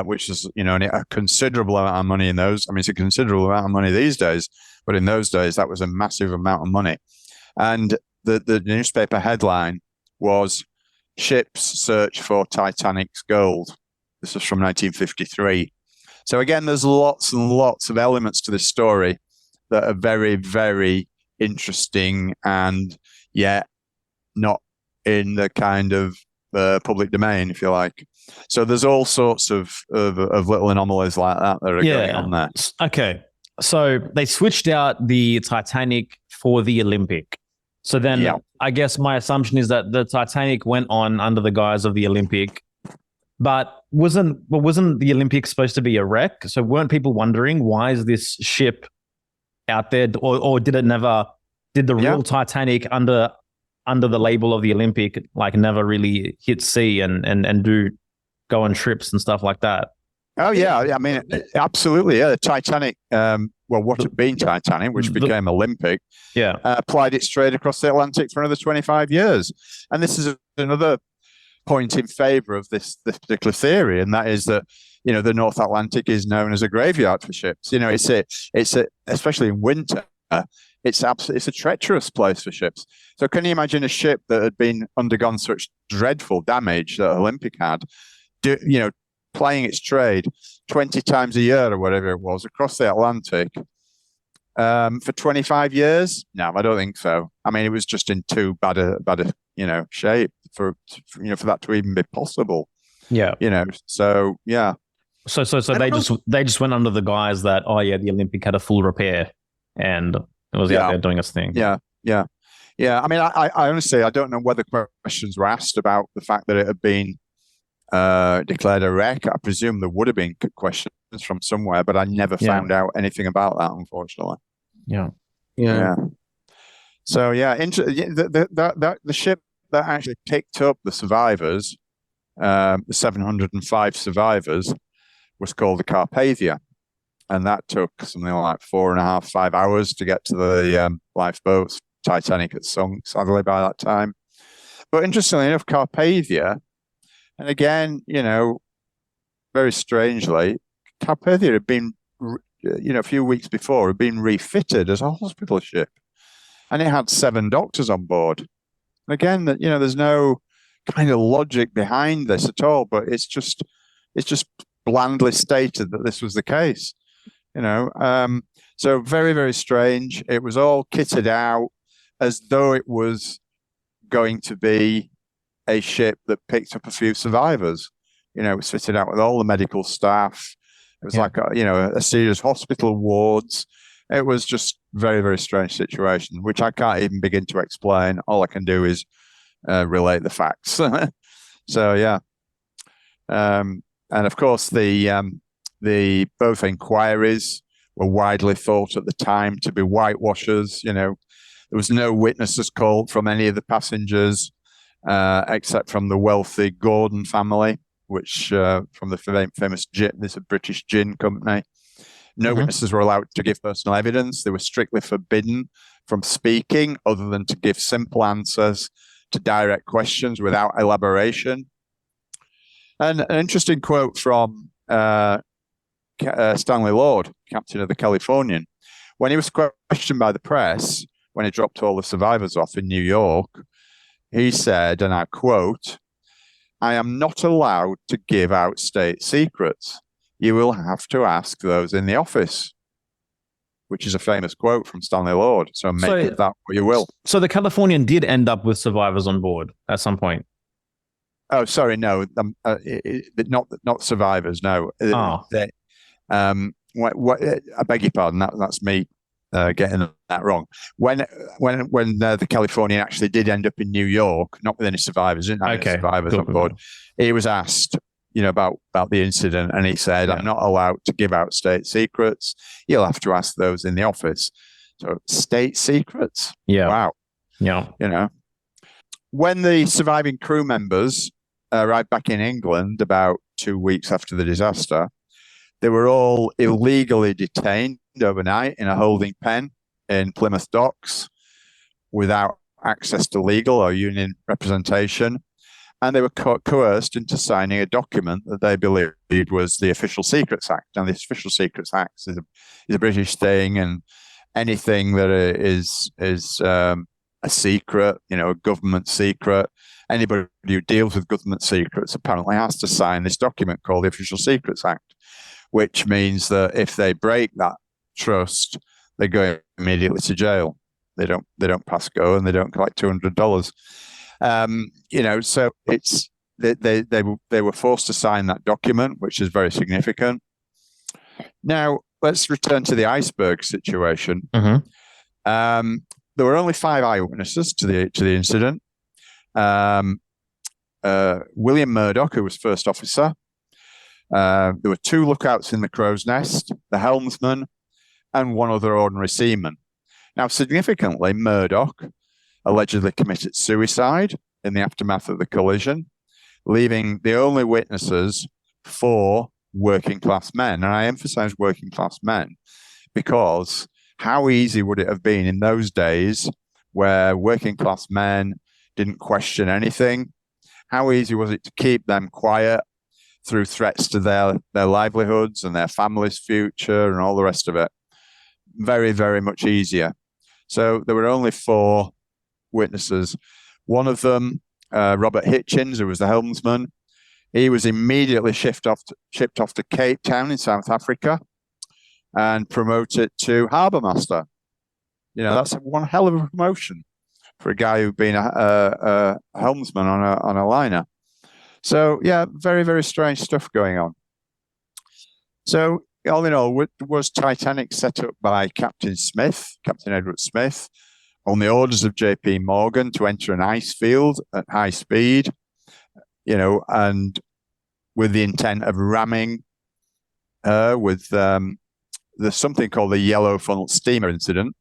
which is, a considerable amount of money in those. I mean, it's a considerable amount of money these days, but in those days, that was a massive amount of money. And the newspaper headline was "Ships Search for Titanic's Gold." This was from 1953. So again, there's lots and lots of elements to this story that are very, very interesting, and yet not in the kind of public domain, if you like. So there's all sorts of little anomalies like that are going on there. Okay. So they switched out the Titanic for the Olympic. So then I guess my assumption is that the Titanic went on under the guise of the Olympic, but wasn't the Olympic supposed to be a wreck? So weren't people wondering, why is this ship out there, or did the real Titanic under the label of the Olympic, like, never really hit sea and do go on trips and stuff like that? Oh yeah, I mean, absolutely. Yeah, the Titanic, what had been Titanic, which became Olympic, applied its trade across the Atlantic for another 25 years. And this is another point in favor of this particular theory, and that is that the North Atlantic is known as a graveyard for ships. It's especially in winter. It's a treacherous place for ships. So can you imagine a ship that had been undergone such dreadful damage that Olympic had, playing its trade 20 times a year or whatever it was across the Atlantic for 25 years? No, I don't think so. I mean, it was just in too bad a shape for that to even be possible. Yeah. So yeah. So they just went under the guise that, the Olympic had a full repair and it was out there doing its thing. Yeah. I mean, I honestly, I don't know whether questions were asked about the fact that it had been declared a wreck. I presume there would have been questions from somewhere, but I never found out anything about that, unfortunately. Yeah. So the ship that actually picked up the survivors, the 705 survivors, was called the Carpathia, and that took something like 4.5, 5 hours to get to the lifeboats. Titanic had sunk, sadly, by that time. But interestingly enough, Carpathia, and again, very strangely, Carpathia had been, a few weeks before, had been refitted as a hospital ship, and it had 7 doctors on board. And again, that there's no kind of logic behind this at all, but it's just blandly stated that this was the case. So very, very strange. It was all kitted out as though it was going to be a ship that picked up a few survivors. It was fitted out with all the medical staff. It was like a series of hospital wards. It was just very, very strange situation, which I can't even begin to explain. All I can do is relate the facts. So yeah, and of course the both inquiries were widely thought at the time to be whitewashers. There was no witnesses called from any of the passengers, except from the wealthy Gordon family, which from the famous gin, this is a British gin company. No witnesses were allowed to give personal evidence. They were strictly forbidden from speaking, other than to give simple answers to direct questions without elaboration. And an interesting quote from Stanley Lord, captain of the Californian. When he was questioned by the press, when he dropped all the survivors off in New York, he said, and I quote, "I am not allowed to give out state secrets. You will have to ask those in the office," which is a famous quote from Stanley Lord. So make of that what you will. So the Californian did end up with survivors on board at some point. Oh, sorry, no, not survivors. No, I beg your pardon. That's me getting that wrong. When the Californian actually did end up in New York, not with any survivors, didn't have any survivors on board. He was asked, about the incident, and he said, "I'm not allowed to give out state secrets. You'll have to ask those in the office." So state secrets. Yeah. Wow. Yeah. When the surviving crew members arrived back in England about 2 weeks after the disaster, they were all illegally detained overnight in a holding pen in Plymouth docks without access to legal or union representation. And they were coerced into signing a document that they believed was the Official Secrets Act. And the Official Secrets Act is a British thing, and anything that is a secret, a government secret, anybody who deals with government secrets apparently has to sign this document called the Official Secrets Act, which means that if they break that trust, they go immediately to jail. They don't pass go, and they don't collect $200. So it's they were forced to sign that document, which is very significant. Now let's return to the iceberg situation. Mm-hmm. There were only 5 eyewitnesses to the incident. William Murdoch, who was first officer. There were 2 lookouts in the crow's nest, the helmsman, and 1 other ordinary seaman. Now, significantly, Murdoch allegedly committed suicide in the aftermath of the collision, leaving the only witnesses 4 working class men. And I emphasize working class men because how easy would it have been in those days where working class men didn't question anything? How easy was it to keep them quiet through threats to their livelihoods and their family's future and all the rest of it? Very, very much easier. So there were only 4 witnesses. One of them, Robert Hitchens, who was the helmsman, he was immediately shipped off to Cape Town in South Africa and promoted to harbour master. That's one hell of a promotion for a guy who'd been a helmsman on a liner. So yeah, very, very strange stuff going on. So all in all, was Titanic set up by Captain Edward Smith, on the orders of J.P. Morgan to enter an ice field at high speed, and with the intent of ramming with there's something called the yellow funnel steamer incident,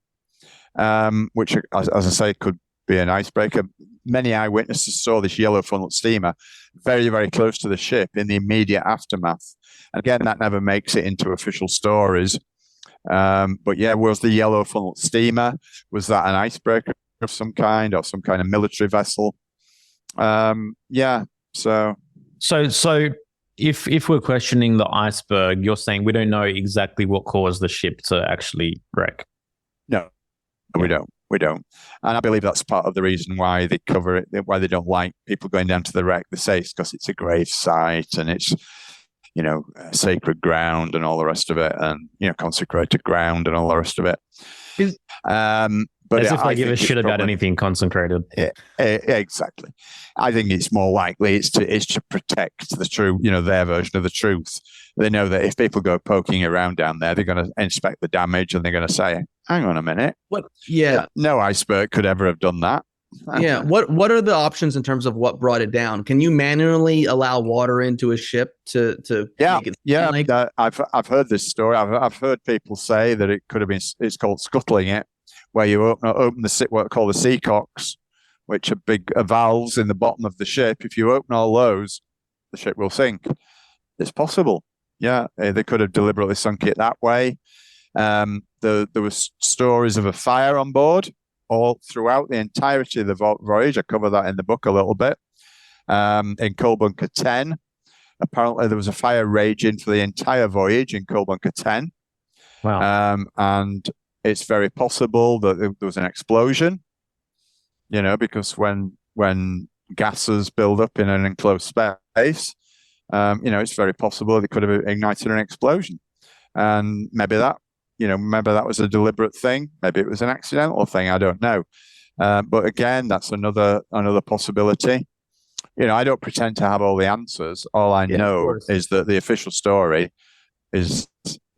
which, as I say, could be an icebreaker. Many eyewitnesses saw this yellow funnel steamer very, very close to the ship in the immediate aftermath. Again, that never makes it into official stories. But yeah, was the yellow funnel steamer, was that an icebreaker of some kind, or some kind of military vessel? Yeah. So if we're questioning the iceberg, you're saying we don't know exactly what caused the ship to actually wreck? No, we don't. And I believe that's part of the reason why they cover it, why they don't like people going down to the wreck. They say it's because it's a grave site and it's, sacred ground and all the rest of it, and, consecrated ground and all the rest of it. But as if I give a shit about anything consecrated. Yeah, exactly. I think it's more likely it's to protect the true, their version of the truth. They know that if people go poking around down there, they're going to inspect the damage and they're going to say, "Hang on a minute, what? Yeah, no iceberg could ever have done that." Yeah. What are the options in terms of what brought it down? Can you manually allow water into a ship to make it I've heard this story. I've heard people say that it could have been. It's called scuttling it, where you open what are called the seacocks, which are big valves in the bottom of the ship. If you open all those, the ship will sink. It's possible. Yeah, they could have deliberately sunk it that way. There was stories of a fire on board all throughout the entirety of the voyage. I cover that in the book a little bit. In Coal Bunker 10, Apparently, there was a fire raging for the entire voyage in Coal Bunker 10. Wow. And it's very possible that there was an explosion, because when gases build up in an enclosed space, it's very possible they could have ignited an explosion. And maybe that was a deliberate thing. Maybe it was an accidental thing. I don't know. But again, that's another possibility. I don't pretend to have all the answers. All I know is that the official story is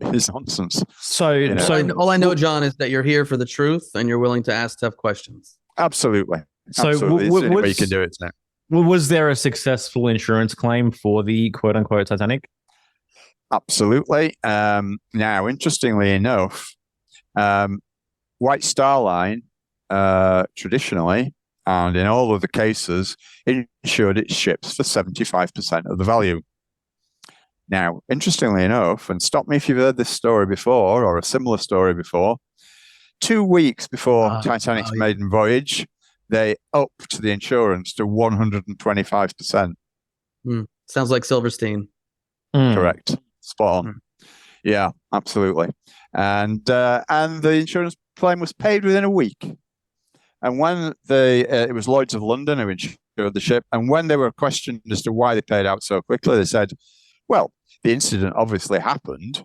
nonsense. So all I know, John, is that you're here for the truth and you're willing to ask tough questions. Absolutely. So It's the only way you can do it, isn't it? Was there a successful insurance claim for the quote unquote Titanic? Absolutely. Now, interestingly enough, White Star Line traditionally, and in all of the cases, insured its ships for 75% of the value. Now, interestingly enough, and stop me if you've heard this story before or a similar story before, 2 weeks before Titanic's maiden voyage, they upped the insurance to 125%. Sounds like Silverstein. Correct. Spot on. Yeah, absolutely. And the insurance claim was paid within a week. And when it was Lloyd's of London who insured the ship, and when they were questioned as to why they paid out so quickly, they said, well, the incident obviously happened.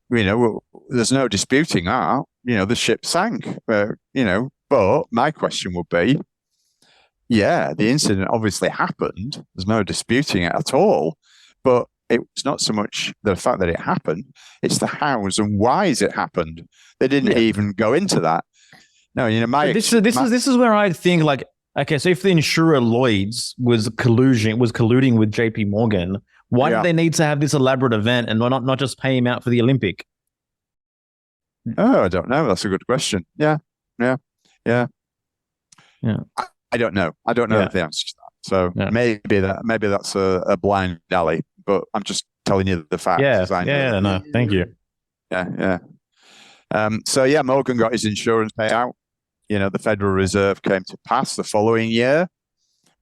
There's no disputing that. The ship sank. But my question would be, yeah, the incident obviously happened. There's no disputing it at all. But it's not so much the fact that it happened, it's the hows and whys it happened. They didn't even go into that. No, this is where I think, like, okay, so if the insurer Lloyd's was colluding with JP Morgan, why did they need to have this elaborate event and not just pay him out for the Olympic? Oh, I don't know. That's a good question. Yeah. I don't know. I don't know the answer to that. So maybe that's a blind alley, but I'm just telling you the facts. No, thank you. Morgan got his insurance payout. The Federal Reserve came to pass the following year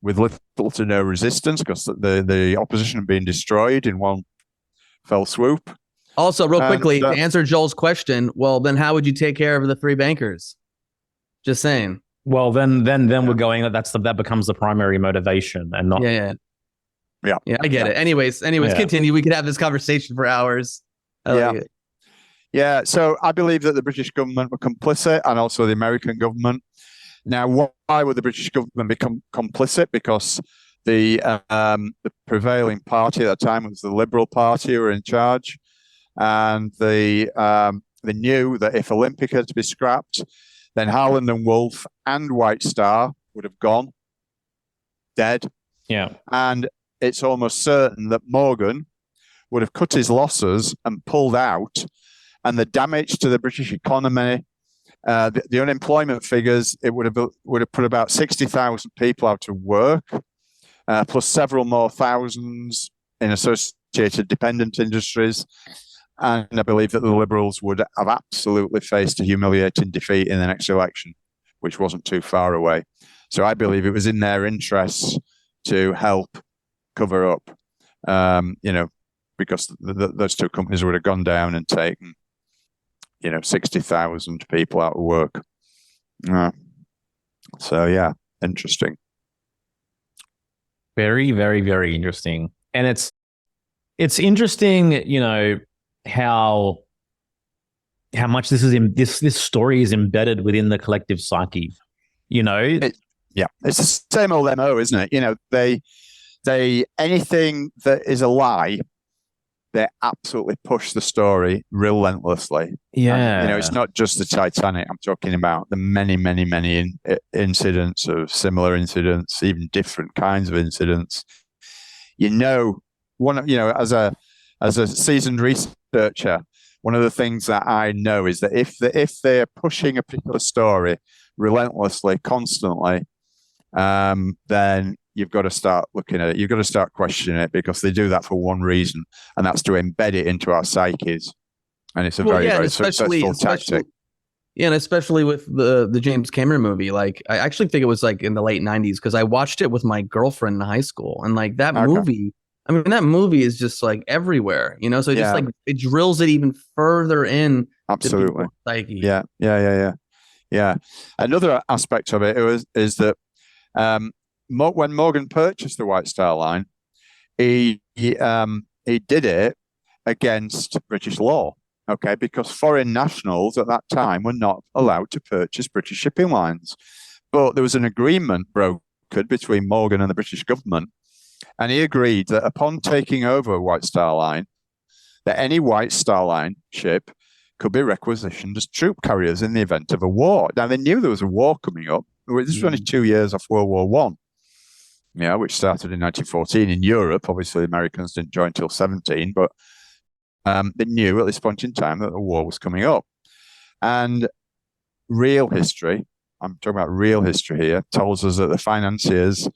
with little to no resistance because the opposition had been destroyed in one fell swoop. Also, real quickly, to answer Joel's question, well, then how would you take care of the three bankers? Just saying. Well, then we're going. That becomes the primary motivation, and not. Yeah. I get it. Anyways, continue. We could have this conversation for hours. Yeah. So I believe that the British government were complicit, and also the American government. Now, why would the British government become complicit? Because the prevailing party at the time was the Liberal Party who were in charge, and they knew that if Olympic had to be scrapped, then Harland and Wolff and White Star would have gone dead. Yeah. And it's almost certain that Morgan would have cut his losses and pulled out, and the damage to the British economy, the unemployment figures, it would have put about 60,000 people out of work, plus several more thousands in associated dependent industries. And I believe that the Liberals would have absolutely faced a humiliating defeat in the next election, which wasn't too far away. So I believe it was in their interests to help cover up, because those two companies would have gone down and taken, 60,000 people out of work. So, interesting. Very, very, very interesting. And it's interesting, how much this story is embedded within the collective psyche, it's the same old MO, isn't it? They anything that is a lie, they absolutely push the story relentlessly. And, it's not just the Titanic. I'm talking about the many, many, many incidents of similar incidents, even different kinds of incidents. As a seasoned researcher, one of the things that I know is that if they're pushing a particular story relentlessly, constantly, then you've got to start looking at it. You've got to start questioning it, because they do that for one reason, and that's to embed it into our psyches. And it's a very successful tactic. Yeah, and especially with the James Cameron movie. Like, I actually think it was like in the late 90s, because I watched it with my girlfriend in high school, and like that movie I mean, that movie is just like everywhere, you know. So it just Yeah. like it drills it even further in to Absolutely. people's psyche. Yeah. Another aspect of it is that when Morgan purchased the White Star Line, he did it against British law, okay, because foreign nationals at that time were not allowed to purchase British shipping lines. But there was an agreement brokered between Morgan and the British government, and he agreed that upon taking over White Star Line, that any White Star Line ship could be requisitioned as troop carriers in the event of a war. Now, they knew there was a war coming up. This was only 2 years off World War One, which started in 1914 in Europe. Obviously, the Americans didn't join until 17, but they knew at this point in time that the war was coming up. And real history, I'm talking about real history here, tells us that the financiers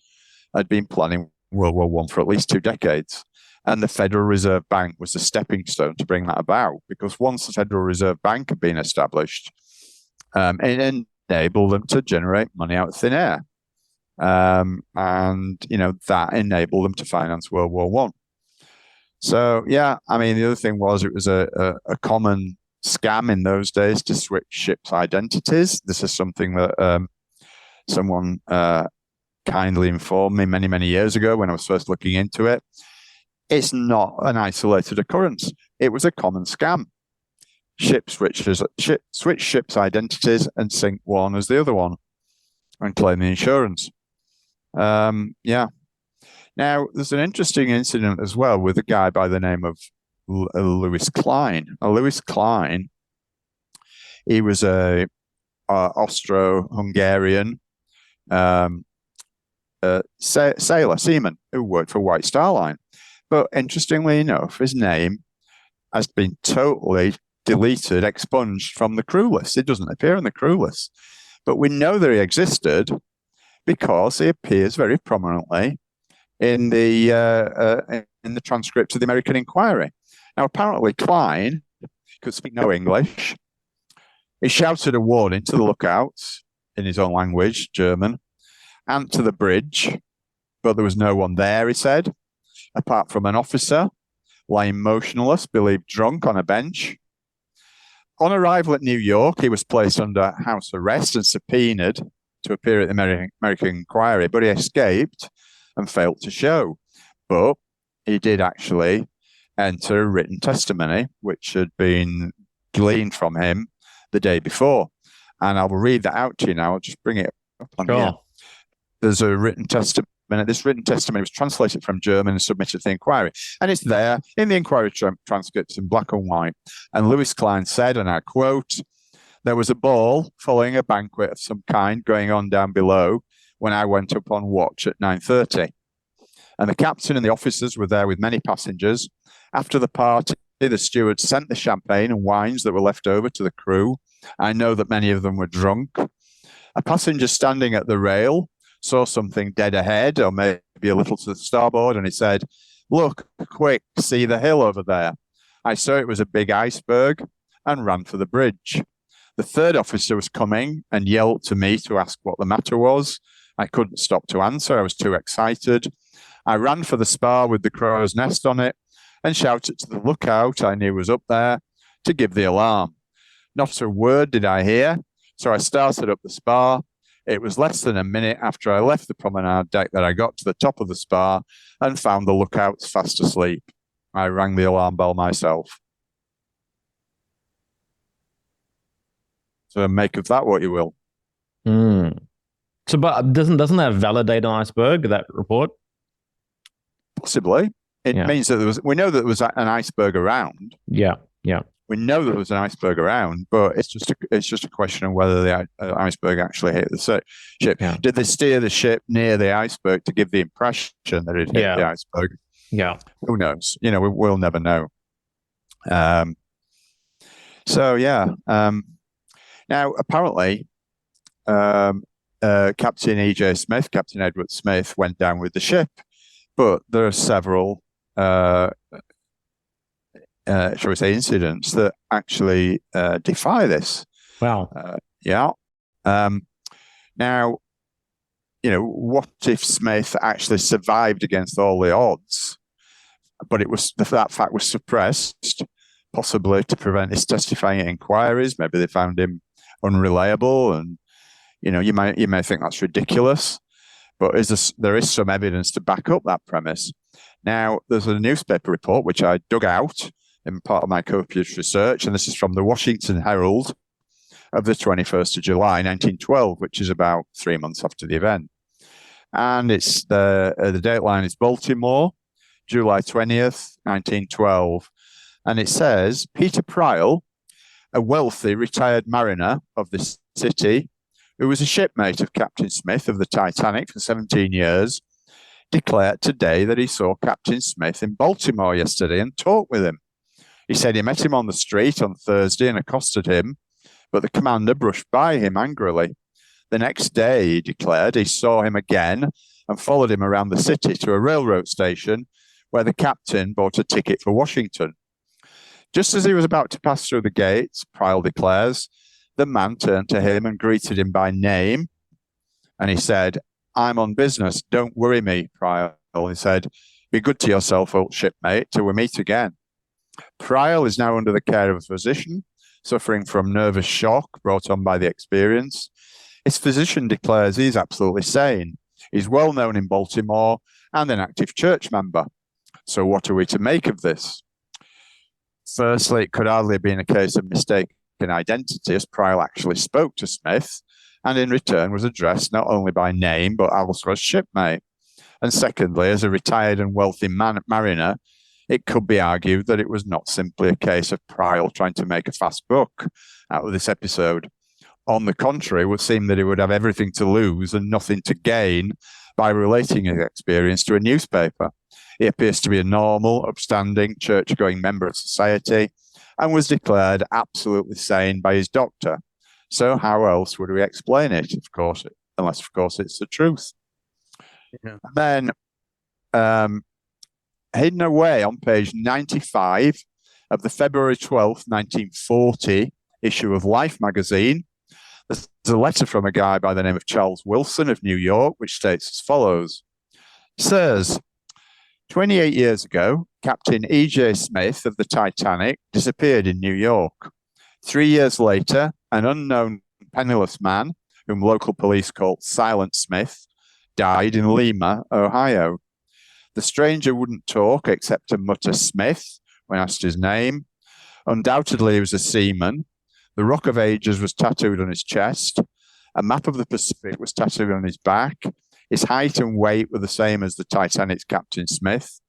had been planning World War One for at least 2 decades. And the Federal Reserve Bank was the stepping stone to bring that about, because once the Federal Reserve Bank had been established, it enabled them to generate money out of thin air. And, that enabled them to finance World War One. So, yeah, I mean, the other thing was it was a common scam in those days to switch ships' identities. This is something that someone kindly informed me many, many years ago when I was first looking into it. It's not an isolated occurrence. It was a common scam. Ships switch ships' identities and sink one as the other one and claim the insurance. Yeah. Now, there's an interesting incident as well with a guy by the name of Lewis Klein. Lewis Klein, he was a Austro-Hungarian seaman who worked for White Star Line. But interestingly enough, his name has been totally deleted, expunged from the crew list. It doesn't appear in the crew list. But we know that he existed because he appears very prominently in the transcript of the American inquiry. Now, apparently, Klein could speak no English. He shouted a warning to the lookouts in his own language, German, and to the bridge, but there was no one there, he said, apart from an officer lying motionless, believed drunk on a bench. On arrival at New York, he was placed under house arrest and subpoenaed to appear at the American inquiry, but he escaped and failed to show. But he did actually enter a written testimony, which had been gleaned from him the day before. And I will read that out to you now. I'll just bring it up on here. There's a written testimony. This written testimony was translated from German and submitted to the inquiry. And it's there in the inquiry transcripts in black and white. And Lewis Klein said, and I quote, "There was a ball following a banquet of some kind going on down below when I went up on watch at 9:30. And the captain and the officers were there with many passengers. After the party, the steward sent the champagne and wines that were left over to the crew. I know that many of them were drunk. A passenger standing at the rail saw something dead ahead, or maybe a little to the starboard, and he said, 'Look, quick, see the hill over there.' I saw it was a big iceberg and ran for the bridge. The third officer was coming and yelled to me to ask what the matter was. I couldn't stop to answer. I was too excited. I ran for the spar with the crow's nest on it and shouted to the lookout I knew was up there to give the alarm. Not a word did I hear, so I started up the spar. It was less than a minute after I left the promenade deck that I got to the top of the spar and found the lookouts fast asleep. I rang the alarm bell myself." So make of that what you will. So, but doesn't that validate an iceberg, that report? Possibly. It means that we know that there was an iceberg around. Yeah. We know that there was an iceberg around, but it's just a question of whether the iceberg actually hit the ship. Yeah. Did they steer the ship near the iceberg to give the impression that it hit the iceberg? Yeah. Who knows? We'll never know. So yeah. Now apparently, Captain E.J. Smith, Captain Edward Smith, went down with the ship, but there are several. Shall we say, incidents that actually defy this. Wow. Yeah. Now, what if Smith actually survived against all the odds but that fact was suppressed, possibly to prevent his testifying at inquiries. Maybe they found him unreliable, and you may think that's ridiculous, but there is some evidence to back up that premise. Now, there's a newspaper report which I dug out in part of my copious research, and this is from the Washington Herald of the 21st of July, 1912, which is about 3 months after the event. And it's the dateline is Baltimore, July 20th, 1912. And it says, Peter Prial, a wealthy retired mariner of the city, who was a shipmate of Captain Smith of the Titanic for 17 years, declared today that he saw Captain Smith in Baltimore yesterday and talked with him. He said he met him on the street on Thursday and accosted him, but the commander brushed by him angrily. The next day, he declared, he saw him again and followed him around the city to a railroad station where the captain bought a ticket for Washington. Just as he was about to pass through the gates, Prial declares, the man turned to him and greeted him by name. And he said, I'm on business. Don't worry me, Prial. He said, be good to yourself, old shipmate, till we meet again. Prial is now under the care of a physician, suffering from nervous shock brought on by the experience. His physician declares he's absolutely sane. He's well known in Baltimore and an active church member. So what are we to make of this? Firstly, it could hardly have been a case of mistaken identity, as Prial actually spoke to Smith, and in return was addressed not only by name, but also as shipmate. And secondly, as a retired and wealthy mariner, it could be argued that it was not simply a case of Prial trying to make a fast buck out of this episode. On the contrary, it would seem that he would have everything to lose and nothing to gain by relating his experience to a newspaper. He appears to be a normal, upstanding, church-going member of society and was declared absolutely sane by his doctor. So how else would we explain it, unless, of course, it's the truth? Yeah. And then, hidden away on page 95 of the February 12th, 1940 issue of Life magazine, there's a letter from a guy by the name of Charles Wilson of New York, which states as follows. It says, 28 years ago, Captain E.J. Smith of the Titanic disappeared in New York. 3 years later, an unknown penniless man, whom local police called Silent Smith, died in Lima, Ohio. The stranger wouldn't talk except to mutter Smith when asked his name. Undoubtedly, he was a seaman. The Rock of Ages was tattooed on his chest. A map of the Pacific was tattooed on his back. His height and weight were the same as the Titanic's Captain Smith.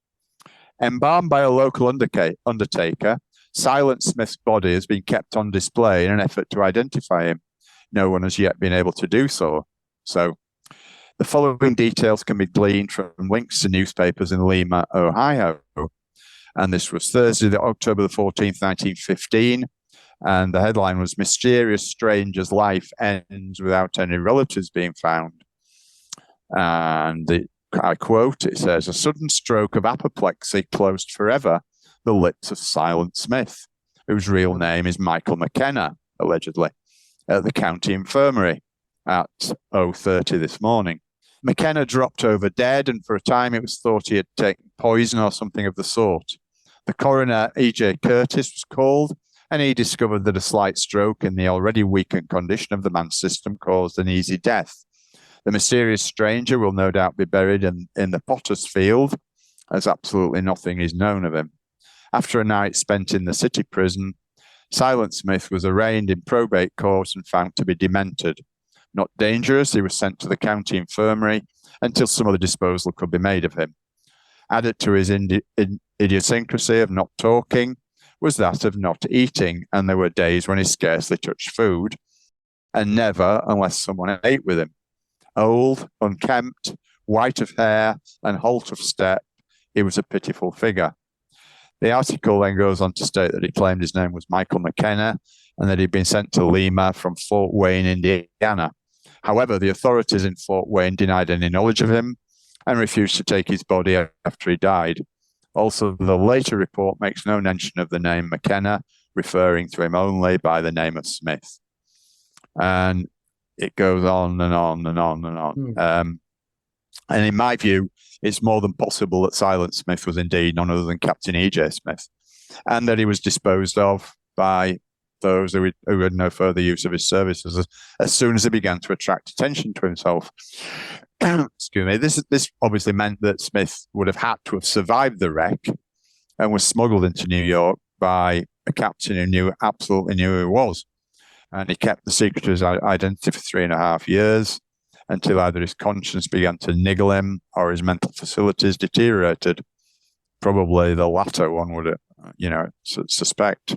Embalmed by a local undertaker, Silent Smith's body has been kept on display in an effort to identify him. No one has yet been able to do so. So, the following details can be gleaned from links to newspapers in Lima, Ohio. And this was Thursday, October the 14th, 1915. And the headline was, Mysterious Stranger's Life Ends Without Any Relatives Being Found. And I quote, it says, a sudden stroke of apoplexy closed forever the lips of Silent Smith, whose real name is Michael McKenna, allegedly, at the county infirmary at 0:30 this morning. McKenna dropped over dead, and for a time it was thought he had taken poison or something of the sort. The coroner, E.J. Curtis, was called, and he discovered that a slight stroke in the already weakened condition of the man's system caused an easy death. The mysterious stranger will no doubt be buried in the potter's field, as absolutely nothing is known of him. After a night spent in the city prison, Silent Smith was arraigned in probate court and found to be demented. Not dangerous, he was sent to the county infirmary until some other disposal could be made of him. Added to his idiosyncrasy of not talking was that of not eating, and there were days when he scarcely touched food, and never unless someone ate with him. Old, unkempt, white of hair, and halt of step, he was a pitiful figure. The article then goes on to state that he claimed his name was Michael McKenna and that he'd been sent to Lima from Fort Wayne, Indiana. However, the authorities in Fort Wayne denied any knowledge of him and refused to take his body after he died. Also, the later report makes no mention of the name McKenna, referring to him only by the name of Smith. And it goes on and on and on and on. And in my view, it's more than possible that Silent Smith was indeed none other than Captain E.J. Smith, and that he was disposed of by those who had no further use of his services as soon as he began to attract attention to himself. Excuse me. This obviously meant that Smith would have had to have survived the wreck and was smuggled into New York by a captain who absolutely knew who he was. And he kept the secret of his identity for 3.5 years until either his conscience began to niggle him or his mental facilities deteriorated. Probably the latter, one would, suspect.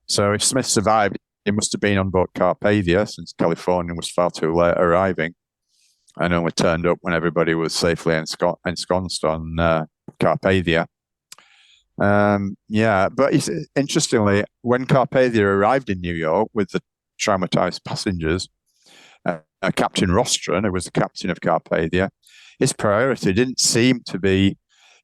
So if Smith survived, he must have been on board Carpathia, since California was far too late arriving and only turned up when everybody was safely ensconced on Carpathia. But interestingly, when Carpathia arrived in New York with the traumatized passengers, Captain Rostron, who was the captain of Carpathia, his priority didn't seem to be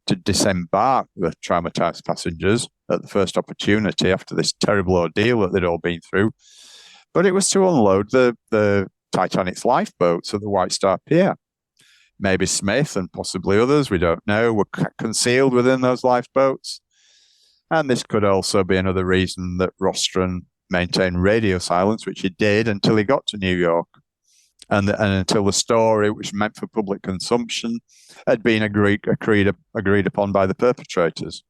to disembark the traumatized passengers at the first opportunity after this terrible ordeal that they'd all been through, but it was to unload the Titanic's lifeboats at the White Star Pier. Maybe Smith and possibly others, we don't know, were concealed within those lifeboats. And this could also be another reason that Rostron maintained radio silence, which he did until he got to New York. And until the story, which was meant for public consumption, had been agreed upon by the perpetrators.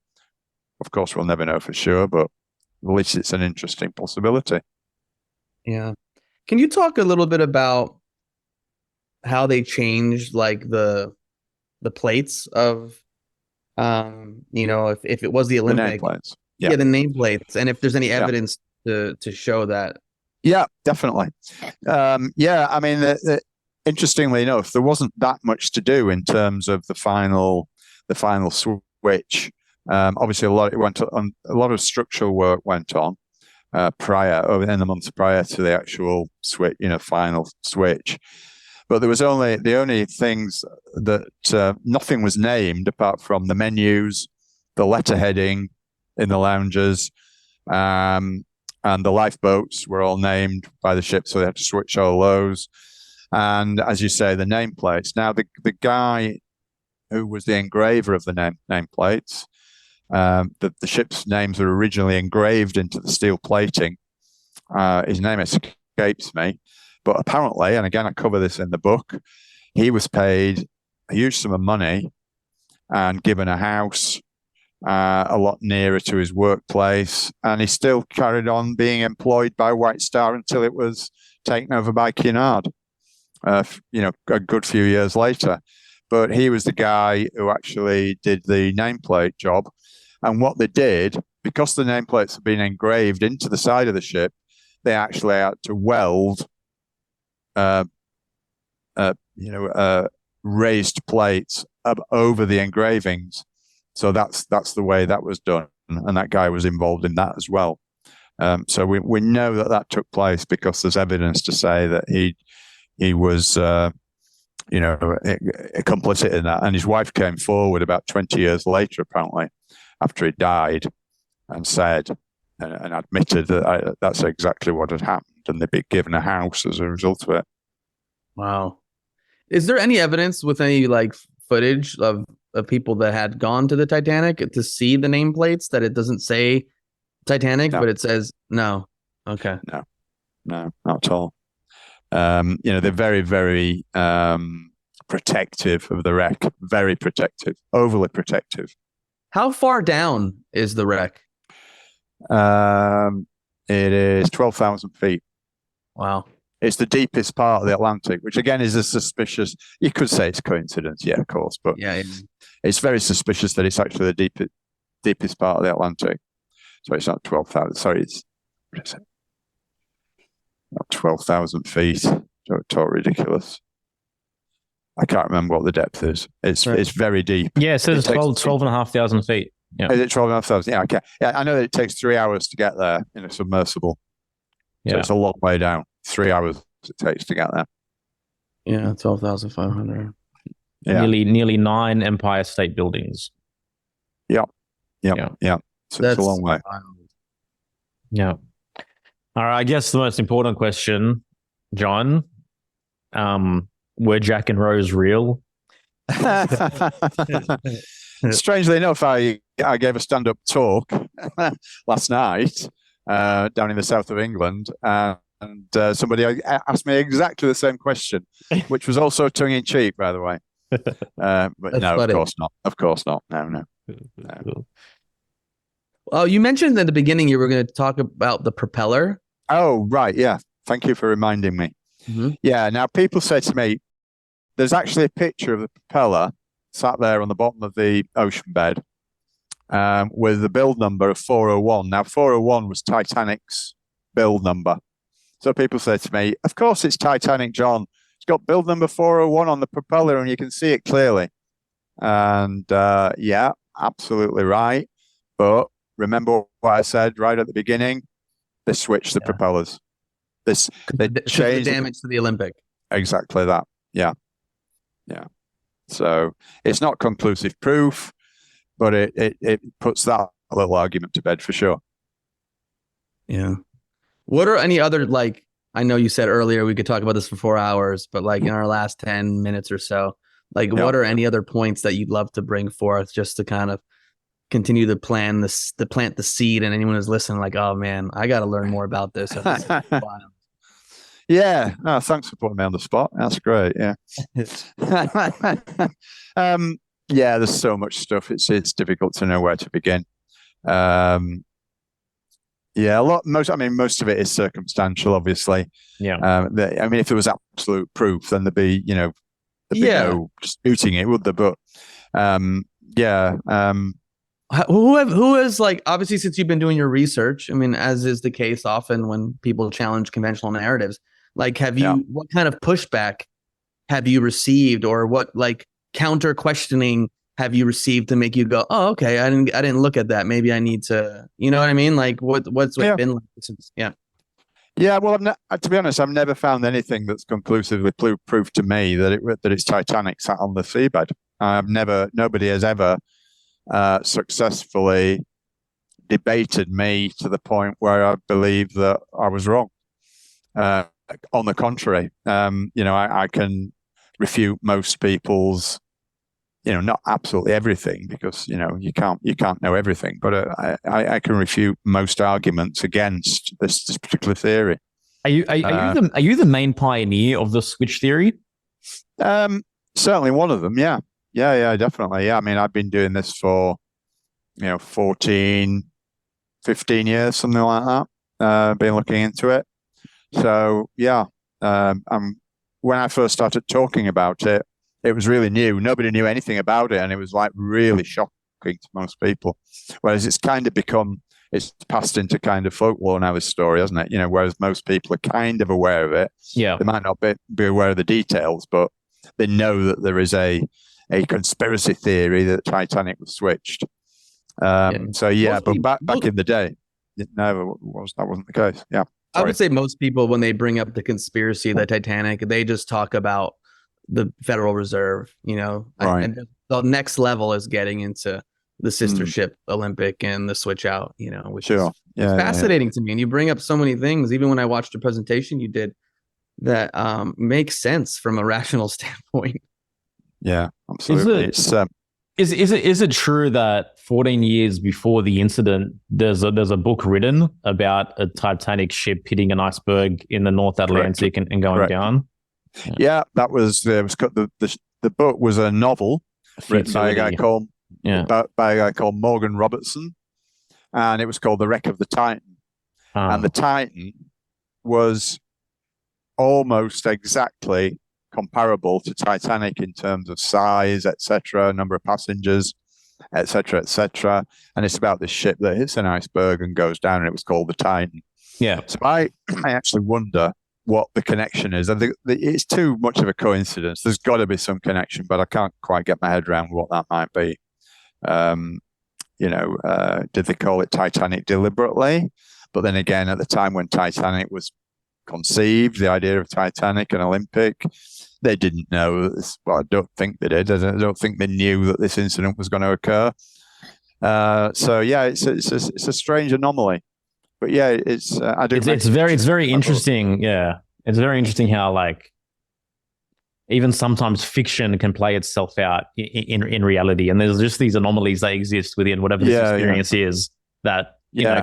Of course, we'll never know for sure, but at least it's an interesting possibility. Yeah. Can you talk a little bit about how they changed like the plates of, if it was the Olympic, the nameplates. Yeah, the nameplates, and if there's any evidence to show that. Yeah, definitely. I mean, interestingly enough, there wasn't that much to do in terms of the final switch. Obviously, a lot of structural work went on in the months prior to the actual switch, final switch. But there was the only things that nothing was named apart from the menus, the letterheading in the lounges, and the lifeboats were all named by the ship, so they had to switch all those. And as you say, the nameplates. Now, the guy who was the engraver of the nameplates, the ship's names were originally engraved into the steel plating. His name escapes me, but apparently, and again, I cover this in the book, he was paid a huge sum of money and given a house a lot nearer to his workplace, and he still carried on being employed by White Star until it was taken over by Cunard, a good few years later. But he was the guy who actually did the nameplate job. And what they did, because the nameplates had been engraved into the side of the ship, they actually had to weld raised plates up over the engravings. So that's the way that was done, and that guy was involved in that as well. So we know that took place because there's evidence to say that he was complicit in that. And his wife came forward about 20 years later, apparently, after he died, and said and admitted that that's exactly what had happened, and they'd been given a house as a result of it. Wow. Is there any evidence with any footage of people that had gone to the Titanic to see the nameplates that it doesn't say Titanic, but it says no? Okay. No, not at all. They're very, very protective of the wreck. Very protective, overly protective. How far down is the wreck? It is 12,000 feet. Wow. It's the deepest part of the Atlantic, which again is a suspicious. You could say it's coincidence, yeah, of course, but it's very suspicious that it's actually the deepest part of the Atlantic. So it's not 12,000. Sorry, it's not 12,000 feet. Don't talk ridiculous. I can't remember what the depth is. It's very deep. Yeah, it says 12,500 feet. Yeah. Is it 12,500? Yeah, okay. Yeah, I know that it takes 3 hours to get there in a submersible. So it's a long way down. 3 hours it takes to get there. Yeah, 12,500. Yeah. Nearly 9 Empire State Buildings. Yeah. So it's a long way. Yeah. All right. I guess the most important question, John, were Jack and Rose real? Strangely enough, I gave a stand-up talk last night down in the south of England, and somebody asked me exactly the same question, which was also tongue-in-cheek, by the way. But That's no, funny. of course not. Of course not. No. Oh, you mentioned at the beginning you were going to talk about the propeller. Oh, right. Yeah. Thank you for reminding me. Mm-hmm. Yeah. Now, people say to me, there's actually a picture of the propeller sat there on the bottom of the ocean bed with the build number of 401. Now, 401 was Titanic's build number. So people say to me, of course it's Titanic, John. It's got build number 401 on the propeller and you can see it clearly. And yeah, absolutely right. But remember what I said right at the beginning? They switched the propellers. They changed the damage to the Olympic. Exactly that. Yeah. So it's not conclusive proof, but it puts that little argument to bed for sure. Yeah. What are any other, like, I know you said earlier we could talk about this for 4 hours, but like in our last 10 minutes or so, like what are any other points that you'd love to bring forth just to kind of continue to plant the seed, and anyone who's listening like, oh man, I got to learn more about this. Yeah. Oh, thanks for putting me on the spot. That's great. Yeah. Yeah, there's so much stuff. It's difficult to know where to begin. Yeah, most of it is circumstantial, obviously. Yeah. I mean, if there was absolute proof, then there'd be no disputing it, would there? But yeah. Who has, like, obviously since you've been doing your research, I mean, as is the case often when people challenge conventional narratives, like, what kind of pushback have you received, or what, like, counter questioning have you received to make you go, oh, okay, I didn't look at that. Maybe I need to, you know what I mean? Like what's it been like since, Yeah, well, to be honest, I've never found anything that's conclusively proved to me that it's Titanic sat on the seabed. Nobody has ever successfully debated me to the point where I believe that I was wrong. On the contrary, I can refute most people's, not absolutely everything, because you can't know everything, but I can refute most arguments against this particular theory. Are you the main pioneer of the switch theory? Certainly one of them. Yeah, definitely. Yeah, I mean, I've been doing this for 14, 15 years, something like that. Been looking into it. So yeah, when I first started talking about it, it was really new. Nobody knew anything about it, and it was like really shocking to most people. Whereas it's passed into kind of folklore now, this story, hasn't it? Whereas most people are kind of aware of it. Yeah, they might not be aware of the details, but they know that there is a conspiracy theory that Titanic was switched. So yeah, but back in the day, that wasn't the case. Yeah. I would say most people, when they bring up the conspiracy of the Titanic, they just talk about the Federal Reserve, right. And the next level is getting into the sister ship Olympic and the switch out, which is fascinating to me. And you bring up so many things, even when I watched the presentation you did, that makes sense from a rational standpoint. Yeah, absolutely. Is it true that 14 years before the incident, there's a book written about a Titanic ship hitting an iceberg in the North Atlantic and going down? Yeah, that was the book was a novel written by a guy called Morgan Robertson, and it was called The Wreck of the Titan. And the Titan was almost exactly comparable to Titanic in terms of size, etc., number of passengers, etc. And it's about this ship that hits an iceberg and goes down, and it was called the Titan. Yeah. So I actually wonder what the connection is. I think it's too much of a coincidence. There's got to be some connection, but I can't quite get my head around what that might be. Did they call it Titanic deliberately? But then again, at the time when Titanic was conceived, the idea of Titanic and Olympic, they didn't know this. Well, I don't think they did. I don't think they knew that this incident was going to occur. So yeah, it's a strange anomaly. But yeah, it's very interesting. Yeah, it's very interesting how, like, even sometimes fiction can play itself out in reality, and there's just these anomalies that exist within whatever this experience is that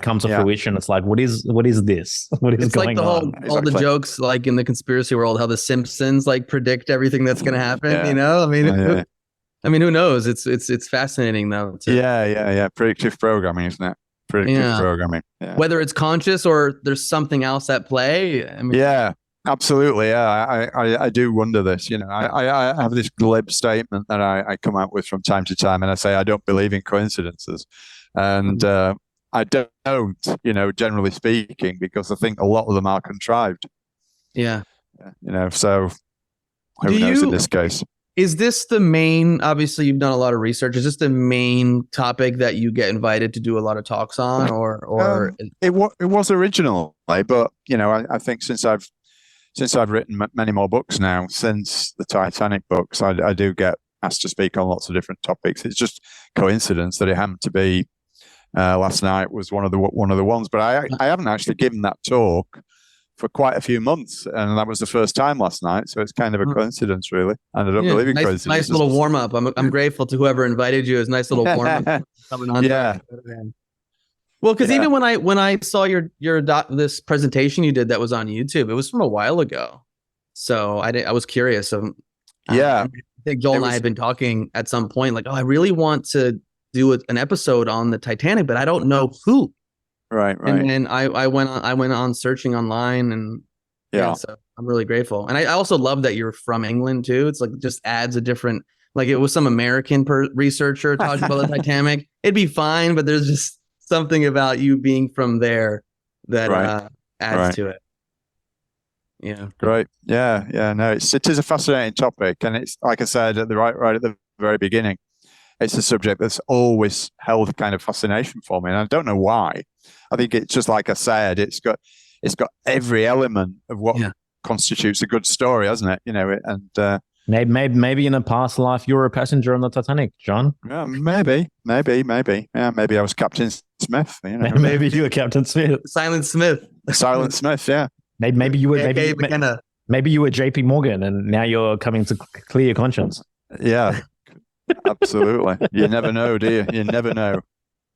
come to fruition. It's like, what is this? What is going on? All the jokes like in the conspiracy world, how the Simpsons like predict everything that's going to happen. You know, I mean, who knows? It's fascinating though. Predictive programming, isn't it? Predictive programming. Yeah. Whether it's conscious or there's something else at play. I mean, yeah, absolutely. Yeah, I do wonder this. You know, I have this glib statement that I come out with from time to time, and I say I don't believe in coincidences, and I don't, you know, generally speaking, because I think a lot of them are contrived. Yeah. You know, so who knows in this case? Is this the main, obviously you've done a lot of research, is this the main topic that you get invited to do a lot of talks on, or it was originally, but you know, I think since I've written many more books now, since the Titanic books, I do get asked to speak on lots of different topics. It's just coincidence that it happened to be last night was one of the ones, but I haven't actually given that talk for quite a few months, and that was the first time last night, so it's kind of a coincidence, really. And I don't believe in coincidences. Nice little warm up. I'm grateful to whoever invited you. It's a nice little warm up coming on. Yeah. Well, because even when I saw this presentation you did that was on YouTube, it was from a while ago, so I was curious. I think Joel and I had been talking at some point, like, I really want to do an episode on the Titanic, but I don't know who. Right. And then I went on searching online, and so I'm really grateful. And I also love that you're from England too. It's like just adds a different, like it was some American researcher talking about the Titanic. It'd be fine, but there's just something about you being from there that adds to it. Yeah. Great. Yeah. No, it is a fascinating topic, and it's like I said right at the very beginning. It's a subject that's always held kind of fascination for me, and I don't know why. I think it's just like I said, it's got every element of what constitutes a good story, hasn't it? You know, and maybe in a past life you were a passenger on the Titanic, John. Yeah, maybe. Yeah, maybe I was Captain Smith. You know, maybe you were Captain Smith, Silent Smith. Yeah. Maybe you were maybe you were JP Morgan, and now you're coming to clear your conscience. Yeah. Absolutely. You never know, do you? You never know.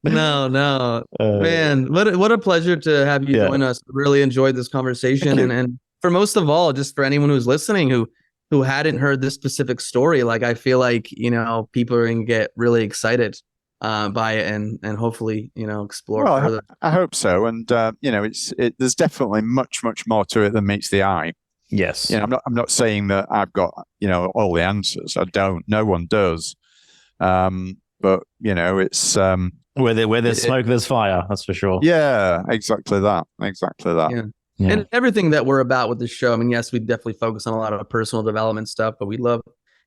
No. Man, what a pleasure to have you join us. Really enjoyed this conversation. And for most of all, just for anyone who's listening who hadn't heard this specific story, like I feel like, you know, people are going to get really excited by it and hopefully, you know, explore further. I hope so. And, you know, there's definitely much, much more to it than meets the eye. Yes. You know, I'm not saying that I've got, you know, all the answers. I don't. No one does. But you know, it's where there's smoke, there's fire. That's for sure. Yeah, exactly that. Yeah. And everything that we're about with this show. I mean, yes, we definitely focus on a lot of personal development stuff, but we love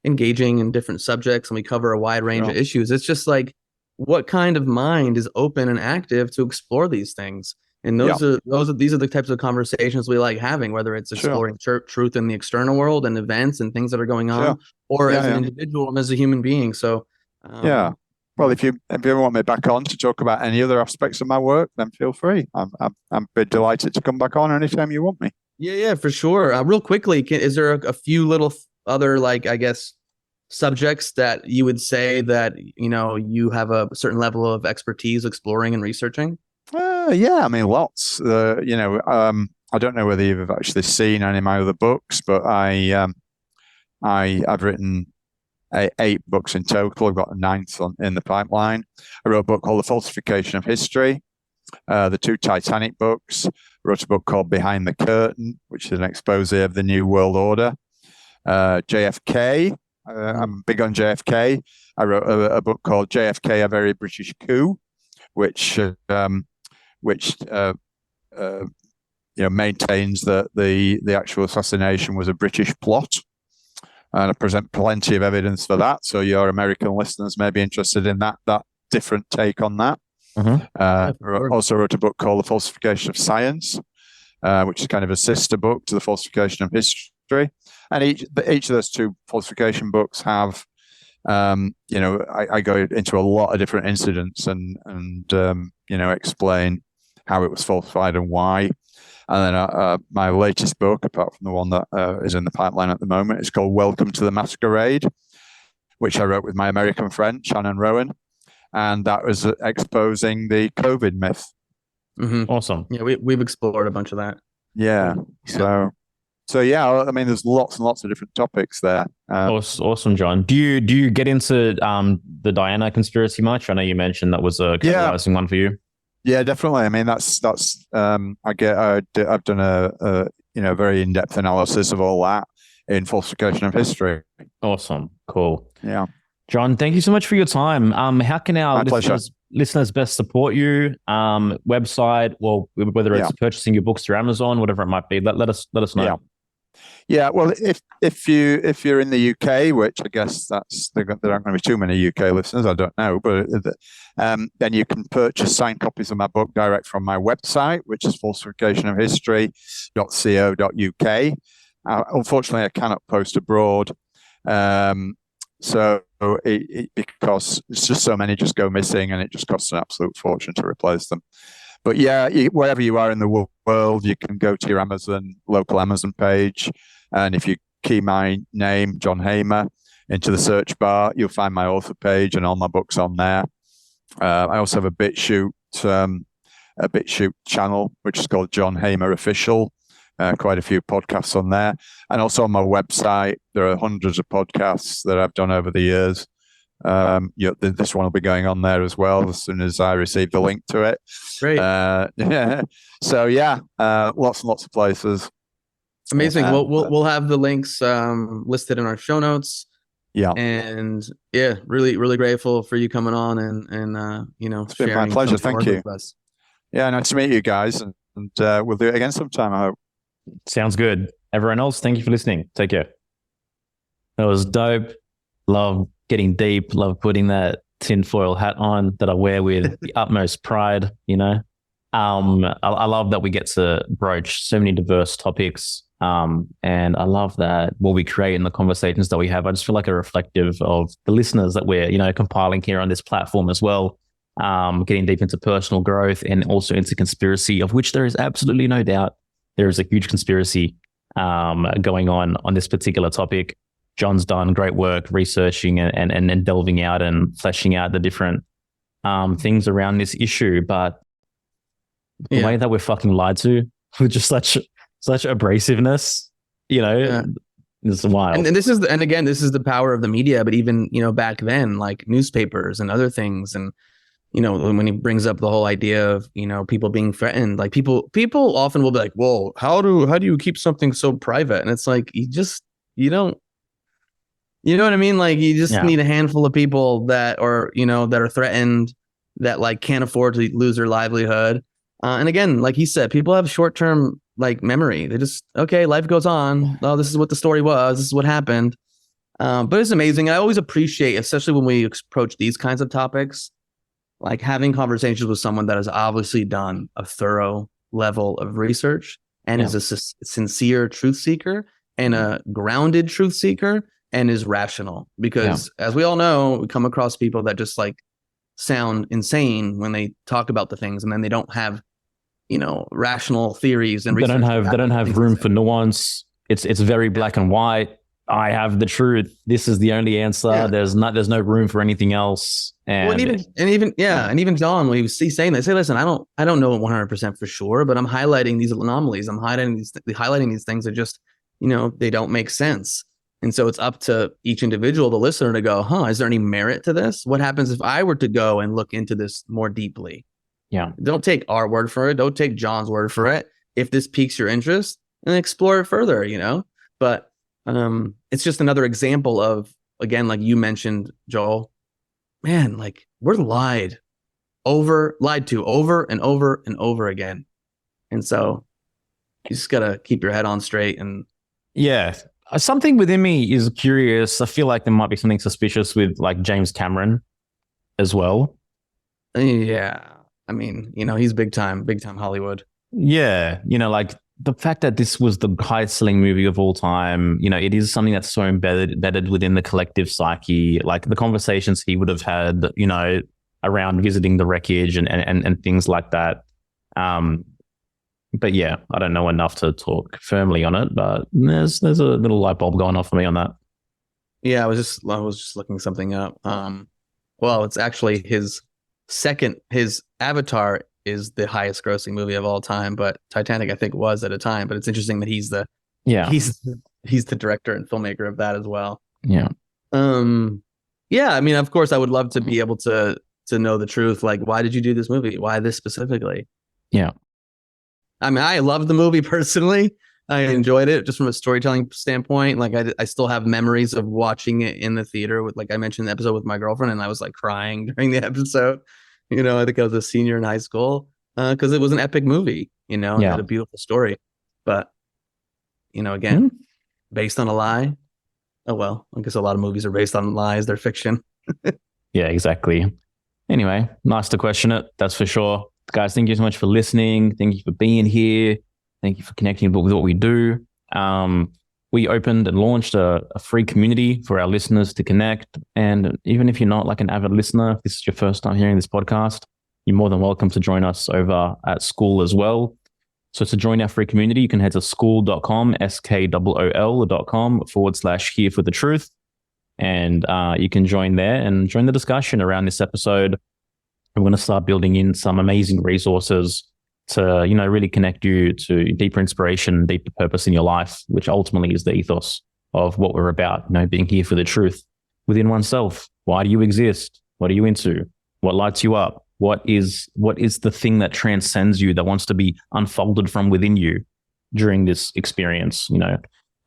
engaging in different subjects, and we cover a wide range of issues. It's just like, what kind of mind is open and active to explore these things? And these are the types of conversations we like having, whether it's exploring truth in the external world and events and things that are going on, or as an individual and as a human being. So, well, if you ever want me back on to talk about any other aspects of my work, then feel free. I'm delighted to come back on anytime you want me. Yeah, for sure. Real quickly, is there a few little other, like, I guess, subjects that you would say that, you know, you have a certain level of expertise exploring and researching? Yeah, I mean, lots. You know, I don't know whether you've actually seen any of my other books, but I've written 8 books in total. I've got a 9th in the pipeline. I wrote a book called The Falsification of History, the 2 Titanic books. I wrote a book called Behind the Curtain, which is an expose of the New World Order. JFK. I'm big on JFK. I wrote a book called JFK, A Very British Coup, which you know, maintains that the actual assassination was a British plot, and I present plenty of evidence for that. So your American listeners may be interested in that different take on that. Also wrote a book called The Falsification of Science, which is kind of a sister book to The Falsification of History. And each of those 2 falsification books have, you know, I go into a lot of different incidents and you know, explain how it was falsified and why. And then my latest book, apart from the one that is in the pipeline at the moment, is called Welcome to the Masquerade, which I wrote with my American friend, Shannon Rowan. And that was exposing the COVID myth. Mm-hmm. Awesome. Yeah, we've explored a bunch of that. Yeah. So yeah, I mean, there's lots and lots of different topics there. Awesome, John. Do you get into the Diana conspiracy much? I know you mentioned that was a catalyzing one for you. Yeah, definitely. I mean, that's I've done a very in-depth analysis of all that in Falsification of History. Awesome, cool. Yeah, John, thank you so much for your time. How can our listeners best support you? Website, well, whether it's purchasing your books through Amazon, whatever it might be. Let us know. Yeah. Well, if you're in the UK, which I guess there aren't going to be too many UK listeners, I don't know, but then you can purchase signed copies of my book direct from my website, which is falsificationofhistory.co.uk. Unfortunately, I cannot post abroad, so because it's just so many just go missing, and it just costs an absolute fortune to replace them. But yeah, wherever you are in the world, you can go to your local Amazon page, and if you key my name, John Hamer, into the search bar, you'll find my author page and all my books on there. I also have a BitChute channel, which is called John Hamer Official. Quite a few podcasts on there, and also on my website, there are hundreds of podcasts that I've done over the years. This one will be going on there as well as soon as I receive the link to it. Great. So yeah, lots and lots of places. Amazing. We'll have the links listed in our show notes. Yeah. And yeah, really, really grateful for you coming on and it's been my pleasure. Thank you. With us. Yeah, nice to meet you guys, and we'll do it again sometime, I hope. Sounds good. Everyone else, thank you for listening. Take care. That was dope. Love getting deep. Love putting that tinfoil hat on that I wear with the utmost pride, I love that we get to broach so many diverse topics. And I love that what we create in the conversations that we have. I just feel like a reflective of the listeners that we're, compiling here on this platform as well. Getting deep into personal growth and also into conspiracy, of which there is absolutely no doubt. There is a huge conspiracy going on this particular topic. John's done great work researching and delving out and fleshing out the different things around this issue. But the way that we're fucking lied to with just such abrasiveness, it's wild. And this is the power of the media. But even back then, like newspapers and other things, and when he brings up the whole idea of people being threatened, like people often will be like, "Well, how do you keep something so private?" And it's like you don't. You know what I mean? Like you just need a handful of people that are threatened, that like can't afford to lose their livelihood. And again, like he said, people have short-term like memory. They just, okay, life goes on. Oh, this is what the story was. This is what happened. But it's amazing. I always appreciate, especially when we approach these kinds of topics, like having conversations with someone that has obviously done a thorough level of research and is a sincere truth seeker and a grounded truth seeker. And is rational, because as we all know, we come across people that just like sound insane when they talk about the things, and then they don't have, rational theories and they don't have room for nuance. It's very black and white. I have the truth. This is the only answer. Yeah. There's no room for anything else. And even John, when he's saying that, say, listen, I don't know 100% for sure, but I'm highlighting these anomalies. I'm highlighting these things that just they don't make sense. And so it's up to each individual, the listener, to go, is there any merit to this? What happens if I were to go and look into this more deeply? Yeah. Don't take our word for it. Don't take John's word for it. If this piques your interest, and explore it further, But it's just another example of, again, like you mentioned, Joel, man, like we're lied to over and over and over again. And so you just got to keep your head on straight. And something within me is curious. I feel like there might be something suspicious with like James Cameron as well. Yeah. I mean, he's big time Hollywood. Yeah. Like the fact that this was the highest selling movie of all time, it is something that's so embedded within the collective psyche, like the conversations he would have had, around visiting the wreckage and things like that. But yeah, I don't know enough to talk firmly on it, but there's a little light bulb going off for me on that. Yeah, I was just looking something up. Well, it's actually his Avatar is the highest grossing movie of all time, but Titanic I think was at a time. But it's interesting that he's the director and filmmaker of that as well. Yeah. Yeah, I mean, of course, I would love to be able to know the truth. Like, why did you do this movie? Why this specifically? Yeah. I mean, I loved the movie personally. I enjoyed it just from a storytelling standpoint. Like, I still have memories of watching it in the theater with, like I mentioned, the episode with my girlfriend, and I was like crying during the episode. You know, I think I was a senior in high school because it was an epic movie. You know, it had a beautiful story, but you know, again, based on a lie. Oh well, I guess a lot of movies are based on lies. They're fiction. Yeah, exactly. Anyway, nice to question it. That's for sure. Guys, thank you so much for listening. Thank you for being here. Thank you for connecting with what we do. We opened and launched a free community for our listeners to connect. And even if you're not like an avid listener, if this is your first time hearing this podcast, you're more than welcome to join us over at School as well. So to join our free community, you can head to school.com, skool.com/here for the truth. And you can join there and join the discussion around this episode. I'm going to start building in some amazing resources to, you know, really connect you to deeper inspiration, deeper purpose in your life, which ultimately is the ethos of what we're about, you know, being here for the truth within oneself. Why do you exist? What are you into? What lights you up? What is the thing that transcends you, that wants to be unfolded from within you during this experience, you know?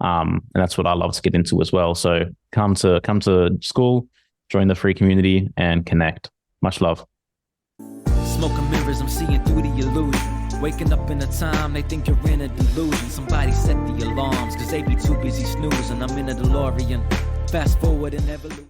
And that's what I love to get into as well. So come to school, join the free community and connect. Much love. Smoking mirrors, I'm seeing through the illusion. Waking up in a time they think you're in a delusion. Somebody set the alarms, cause they be too busy snoozing. I'm in a DeLorean, fast forward in evolution.